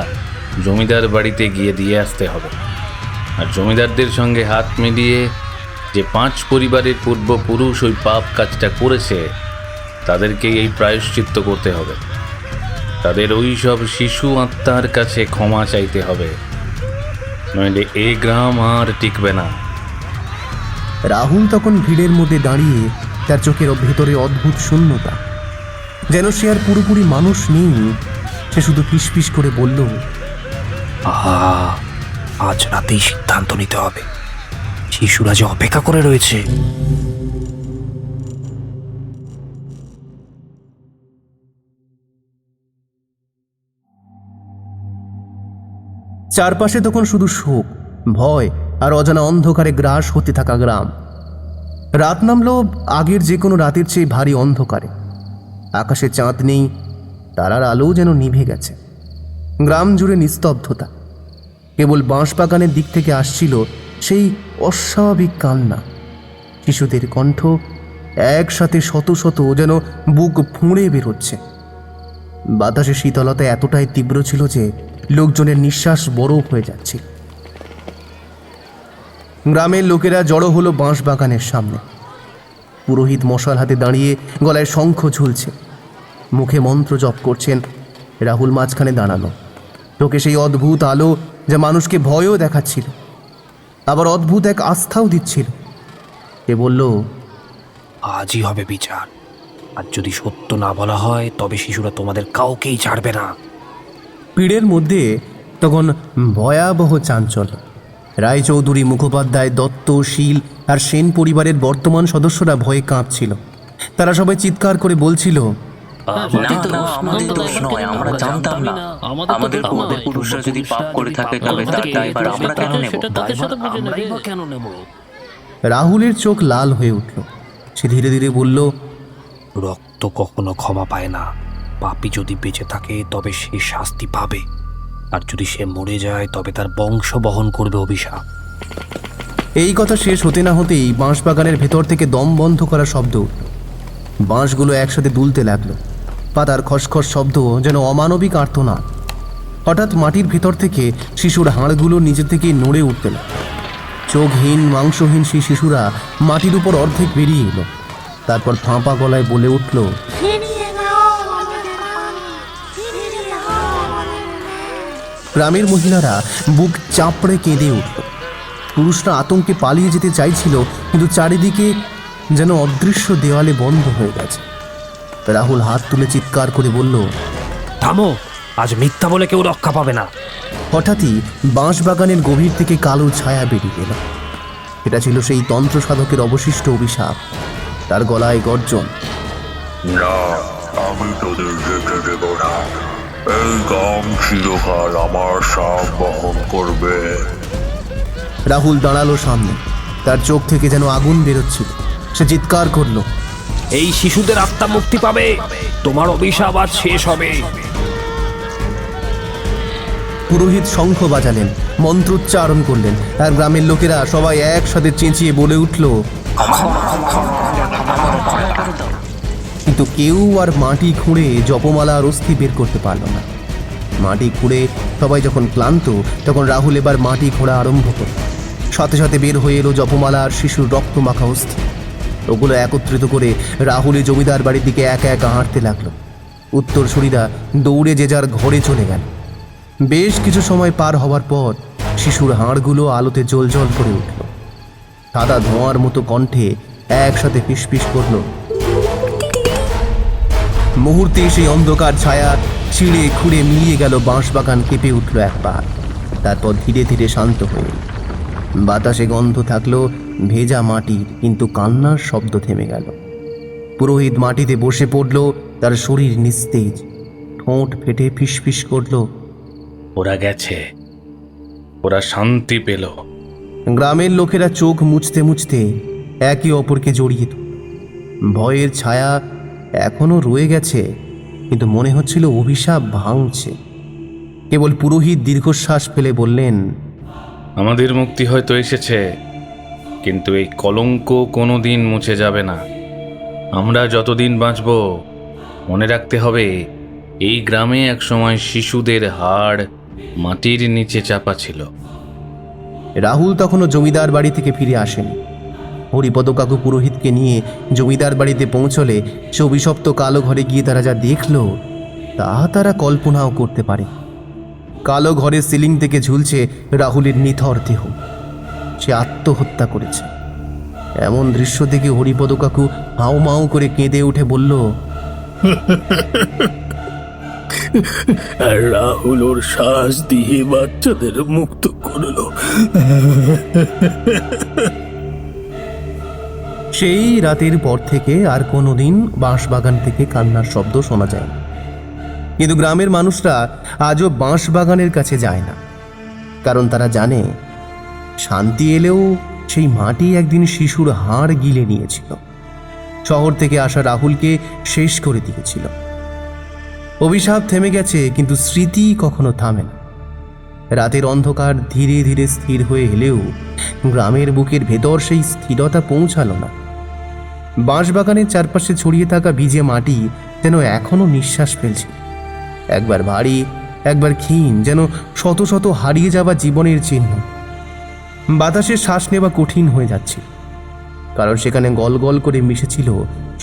জমিদার বাড়িতে গিয়ে দিয়ে আসতে হবে। আর জমিদারদের সঙ্গে হাত মিলিয়ে যে 5 পরিবারের পূর্বপুরুষ ওই পাপ কাজটা করেছে তাদেরকে এই প্রায়শ্চিত্ত করতে হবে। তাদের ওই সব শিশু আত্মার কাছে ক্ষমা চাইতে হবে, নইলে এই গ্রাম আর টিকবে না। রাহুল তখন ভিড়ের মধ্যে দাঁড়িয়ে, তার চোখের ভেতরে অদ্ভুত শূন্যতা, যেন সে আর পুরোপুরি মানুষ নেই। সে শুধু ফিসফিস করে বলল, আজ রাতেই সিদ্ধান্ত নিতে হবে। শিশুরা যে অপেক্ষা করে রয়েছে। চারপাশে তখন শুধু শোক, ভয় আর অজানা অন্ধকারে গ্রাস হতে থাকা গ্রাম। রাত নামল আগের যে কোনো রাতের চেয়ে ভারী অন্ধকারে। আকাশে চাঁদ নেই, তারার আলো যেন নিভে গেছে। গ্রাম জুড়ে নিস্তব্ধতা। কেবল বাঁশবাগানের দিক থেকে আসছিল সেই অস্বাভাবিক কান্না, শিশুদের কণ্ঠ একসাথে শত শত, যেন বুক ফুঁড়ে বেরোচ্ছে। বাতাসে শীতলতা এতটাই তীব্র ছিল যে লোকজনের নিঃশ্বাস বরফ হয়ে যাচ্ছে। গ্রামের লোকেরা জড়ো হলো বাঁশবাগানের সামনে। পুরোহিত মশাল হাতে দাঁড়িয়ে, গলায় শঙ্খ ঝুলছে, মুখে মন্ত্র জপ করছেন। রাহুল মাঝখানে দাঁড়ানো, চোখে সেই অদ্ভুত আলো যা মানুষকে ভয়ও দেখাচ্ছিল, আবার অদ্ভুত এক আস্থাও দিচ্ছিল। সে বলল, আজই হবে বিচার। আর যদি সত্য না বলা হয় তবে শিশুরা তোমাদের কাউকেই ছাড়বে না। ভিড়ের মধ্যে তখন ভয়াবহ চাঞ্চল্য। রায়চৌধুরী, মুখোপাধ্যায়, দত্ত, শীল আর সেন পরিবারের বর্তমান সদস্যরা ভয়ে কাঁপছিল। তারা সবাই চিৎকার করে বলছিল, আমাদের দোষ নয়, আমরা জানতাম না। আমাদের পূর্বপুরুষরা যদি পাপ করে থাকে তবে তার দায়ভার আমরা কেন নেব? রাহুলের চোখ লাল হয়ে উঠল। সে ধীরে ধীরে বলল, রক্ত কখনো ক্ষমা পায় না। পাপী যদি বেঁচে থাকে তবে সে শাস্তি পাবে, আর যদি সে মরে যায় তবে তার বংশ বহন করবে অভিশাপ। এই কথা শেষ হতে না হতেই বাঁশবাগানের ভেতর থেকে দম বন্ধ করা শব্দ উঠল। বাঁশগুলো একসাথে দুলতে লাগলো। পাতার খসখস শব্দ যেন অমানবিক আর্তনাদ। হঠাৎ মাটির ভেতর থেকে শিশুর হাড়গুলো নিজে থেকে নড়ে উঠতে লাগল। চোখহীন, মাংসহীন সেই শিশুরা মাটির উপর অর্ধেক বেরিয়ে এলো। তারপর ফাঁপা গলায় বলে উঠল, গ্রামের মহিলারা বুক চাপড়ে কেঁদে উঠল। পুরুষরা আতঙ্কে পালিয়ে যেতে চাইছিল, কিন্তু চারিদিকে যেন অদৃশ্য দেওয়ালে বন্ধ হয়ে গেছে। রাহুল হাত তুলে চিৎকার করে বলল, থামো, আজ মিথ্যা বলে কেউ রক্ষা পাবে না। হঠাৎই বাঁশবাগানের গভীর থেকে কালো ছায়া বেরিয়ে এল। এটা ছিল সেই তন্ত্র সাধকের অবশিষ্ট অভিশাপ। তার গলায় গর্জন, না, আমি তোদের যেতে দেব না। এই গ্রাম চিরকাল আমার সাপ বহন করবে। রাহুল দাঁড়ালো সামনে। তার চোখ থেকে যেন আগুন বেরোচ্ছিল। সে চিৎকার করল, এই শিশুদের আত্মা মুক্তি পাবে, তোমার অভিশাপ আজ শেষ হবে। পুরোহিত শঙ্খ বাজালেন, মন্ত্রোচ্চারণ করলেন, আর গ্রামের লোকেরা সবাই একসাথে চেঁচিয়ে বলে উঠল, কিন্তু কেউ আর মাটি খুঁড়ে জপমালা আর অস্থি বের করতে পারল না। মাটি খুঁড়ে সবাই যখন ক্লান্ত, তখন রাহুল এবার মাটি খোঁড়া আরম্ভ করল। সাথে সাথে বের হয়ে এলো জপমালা আর শিশুর রক্ত মাখা অস্থি। ওগুলো একত্রিত করে রাহুল জমিদার বাড়ির দিকে একা একা হাঁটতে লাগলো। উত্তরসূরিরা দৌড়ে যে যার ঘরে চলে গেল। বেশ কিছু সময় পার হওয়ার পর শিশুর হাড়গুলো আলোতে জ্বলজ্বল করে উঠল। সাদা ধোঁয়ার মতো কণ্ঠে একসাথে ফিসফিস করল। মুহূর্তে সেই অন্ধকার ছায়া ছিঁড়ে খুঁড়ে মিলিয়ে গেল। বাঁশবাগান কেঁপে উঠল একবার, তারপর ধীরে ধীরে শান্ত হয়ে এল। বাতাসে গন্ধ থাকলো ভেজা মাটির, কিন্তু কান্নার শব্দ থেমে গেল। পুরোহিত মাটিতে বসে পড়ল, তার শরীর নিস্তেজ, ঠোঁট ফেটে ফিসফিস করল, ওরা গেছে, ওরা শান্তি পেল। গ্রামের লোকেরা চোখ মুছতে মুছতে একে অপরকে জড়িয়ে ধরল। ভয়ের ছায়া এখনো রয়ে গেছে, কিন্তু মনে হচ্ছিল অভিশাপ ভাঙছে। কেবল পুরোহিত দীর্ঘশ্বাস ফেলে বললেন, আমাদের মুক্তি হয়তো এসেছে, কিন্তু এই কলঙ্ক কোনো দিন মুছে যাবে না। আমরা যতদিন বাঁচব মনে রাখতে হবে, এই গ্রামে একসময় শিশুদের হাড় মাটির নিচে চাপা ছিল। রাহুল তখনও জমিদার বাড়ি থেকে ফিরে আসেনি। হরিপদ কাকু পুরোহিতকে নিয়ে জমিদার বাড়িতে পৌঁছলে সে অভিশপ্ত কালো ঘরে গিয়ে তারা যা দেখল তা তারা কল্পনাও করতে পারে। কালো ঘরের সিলিং থেকে ঝুলছে রাহুলের নিথর দেহ। সে আত্মহত্যা করেছে। এমন দৃশ্য দেখে হরিপদ কাকু হাউ মাউ করে কেঁদে উঠে বলল, আর রাহুল ওর শ্বাস দিয়ে বাচ্চাদের মুক্ত করলো। সেই রাতের পর থেকে আর কোনোদিন বাঁশবাগান থেকে কান্নার শব্দ শোনা যায় না। কিন্তু গ্রামের মানুষরা আজও বাঁশবাগানের কাছে যায় না, কারণ তারা জানে শান্তি এলেও সেই মাটি একদিন শিশুর হাড় গিলে নিয়েছিল, শহর থেকে আসা রাহুলকে শেষ করে দিয়েছিল। অভিশাপ থেমে গেছে, কিন্তু স্মৃতি কখনো থামে না। রাতের অন্ধকার ধীরে ধীরে স্থির হয়ে এলেও গ্রামের বুকের ভেতর সেই স্থিরতা পৌঁছালো না। বাঁশবাগানের চারপাশে ছড়িয়ে থাকা ভিজে মাটি যেন এখনো নিঃশ্বাস ফেলছে, একবার ভারী একবার ক্ষীণ, যেন শত শত হারিয়ে যাওয়া জীবনের চিহ্ন। বাতাসে শ্বাস নেওয়া কঠিন হয়ে যাচ্ছে, কারণ সেখানে গল গল করে মিশেছিল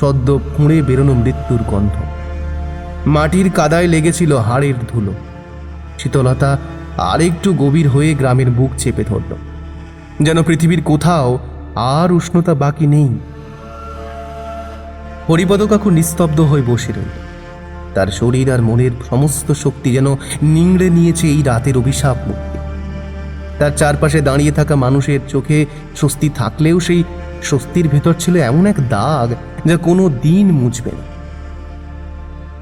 সদ্য ফুঁড়ে বেরোনো মৃত্যুর গন্ধ। মাটির কাদায় লেগেছিল হাড়ের ধুলো। শীতলতা আর একটু গভীর হয়ে গ্রামের বুক চেপে ধরল, যেন পৃথিবীর কোথাও আর উষ্ণতা বাকি নেই। হরিপদ কাকু নিস্তব্ধ হয়ে বসে রইল। তার শরীর আর মনের সমস্ত শক্তি যেন নিংড়ে নিয়েছে এই রাতের অভিশাপ মুক্তি। তার চারপাশে দাঁড়িয়ে থাকা মানুষের চোখে স্বস্তি থাকলেও সেই স্বস্তির ভেতর ছিল এমন এক দাগ যা কোনো দিন মুছবে না।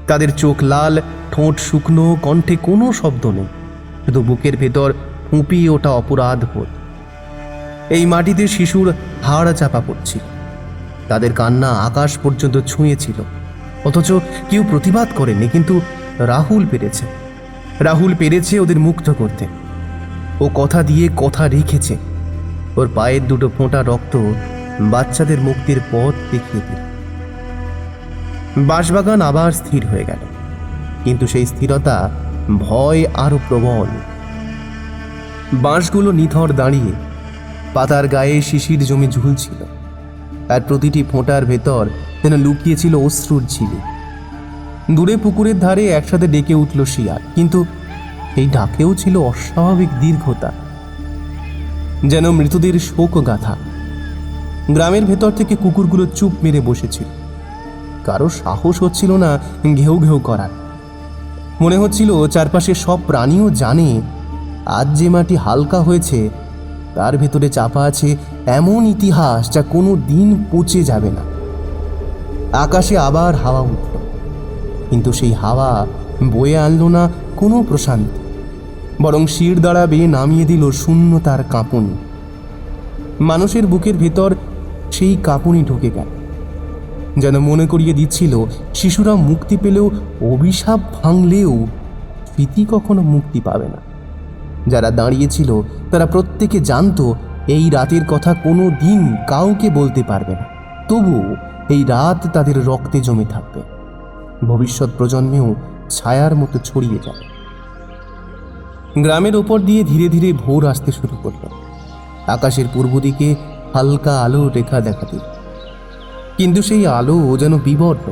তাদের চোখ লাল, ঠোঁট শুকনো, কণ্ঠে কোনো শব্দ নেই, শুধু বুকের ভেতর ফুঁপিয়ে ওঠা অপরাধ বোধ। এই মাটিতে শিশুর হাড় চাপা পড়ছিল, তাদের কান্না আকাশ পর্যন্ত ছুঁয়েছিল, অথচ কেউ প্রতিবাদ করেনি। কিন্তু রাহুল পেরেছে ওদের মুক্ত করতে। ও কথা দিয়ে কথা রেখেছে। ওর পায়ের দুটো ফোঁটা রক্ত বাচ্চাদের মুক্তির পথ দেখিয়ে দিল। বাঁশবাগান আবার স্থির হয়ে গেল, কিন্তু সেই স্থিরতা ভয় আরো প্রবল। বাঁশগুলো নিথর দাঁড়িয়ে পাতার গায়ে শিশির জমে ঝুলছিল, আর প্রতিটি ফোঁটার ভেতর যেন লুকিয়েছিল অশ্রুর ঝিলি। দূরে পুকুরের ধারে একসাথে ডেকে উঠল শিয়াল, কিন্তু এই ডাকেও ছিল অস্বাভাবিক দীর্ঘতা, যেন মৃতদের শোক গাথা। গ্রামের ভেতর থেকে কুকুরগুলো চুপ মেরে বসেছিল, কারো সাহস হচ্ছিল না ঘেউ ঘেউ করার। মনে হচ্ছিল চারপাশে সব প্রাণীও জানে আজ যে মাটি হালকা হয়েছে তার ভেতরে চাপা আছে এমন ইতিহাস যা কোনো দিন পচে যাবে না। আকাশে আবার হাওয়া উঠল, কিন্তু সেই হাওয়া বয়ে আনলো না কোনো প্রশান্তি, বরং শির দ্বারা বেয়ে নামিয়ে দিল শূন্যতার কাঁপুনি। মানুষের বুকের ভেতর সেই কাঁপুনি ঢুকে গেল, যেন মনে করিয়ে দিচ্ছিল শিশুরা মুক্তি পেলেও, অভিশাপ ভাঙলেও স্মৃতি কখনো মুক্তি পাবে না। যারা দাঁড়িয়েছিল তারা প্রত্যেকে জানতো এই রাতের কথা কোনো দিন কাউকে বলতে পারবে না, তবু এই রাত তাদের রক্তে জমে থাকবে, ভবিষ্যৎ প্রজন্মেও ছায়ার মতো ছড়িয়ে যাবে। গ্রামের ওপর দিয়ে ধীরে ধীরে ভোর আসতে শুরু করল। আকাশের পূর্ব দিকে হালকা আলো রেখা দেখা দিল, কিন্তু সেই আলো যেন বিবর্ণ,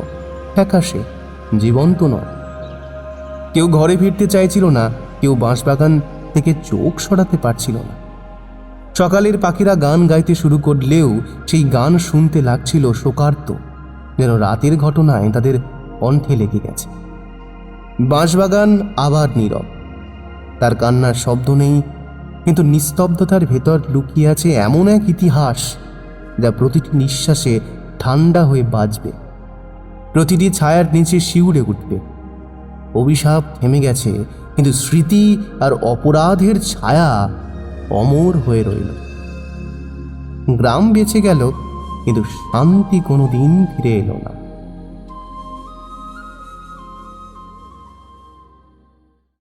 ফ্যাকাশে, জীবন্ত নয়। কেউ ঘরে ফিরতে চাইছিল না, কেউ বাঁশবাগান থেকে চোখ সরাতে পারছিল না। সকালের পাখিরা গান গাইতে শুরু করলেও সেই গান শুনতে লাগছিল শোকার্ত, যেন রাতের ঘটনায় তাদের কণ্ঠে লেগে গেছে। বাঁশবাগান আবার নীরব, তার কান্নার শব্দ নেই, কিন্তু নিস্তব্ধতার ভেতর লুকিয়ে আছে এমন এক ইতিহাস যা প্রতিটি নিঃশ্বাসে ঠান্ডা হয়ে বাজবে, প্রতিটি ছায়ার নিচে শিউরে উঠবে। অভিশাপ থেমে গেছে, কিন্তু স্মৃতি আর অপরাধের ছায়া অমর হয়ে রইল। গ্রাম বেঁচে গেল, কিন্তু শান্তি কোনোদিন ফিরে এলো না।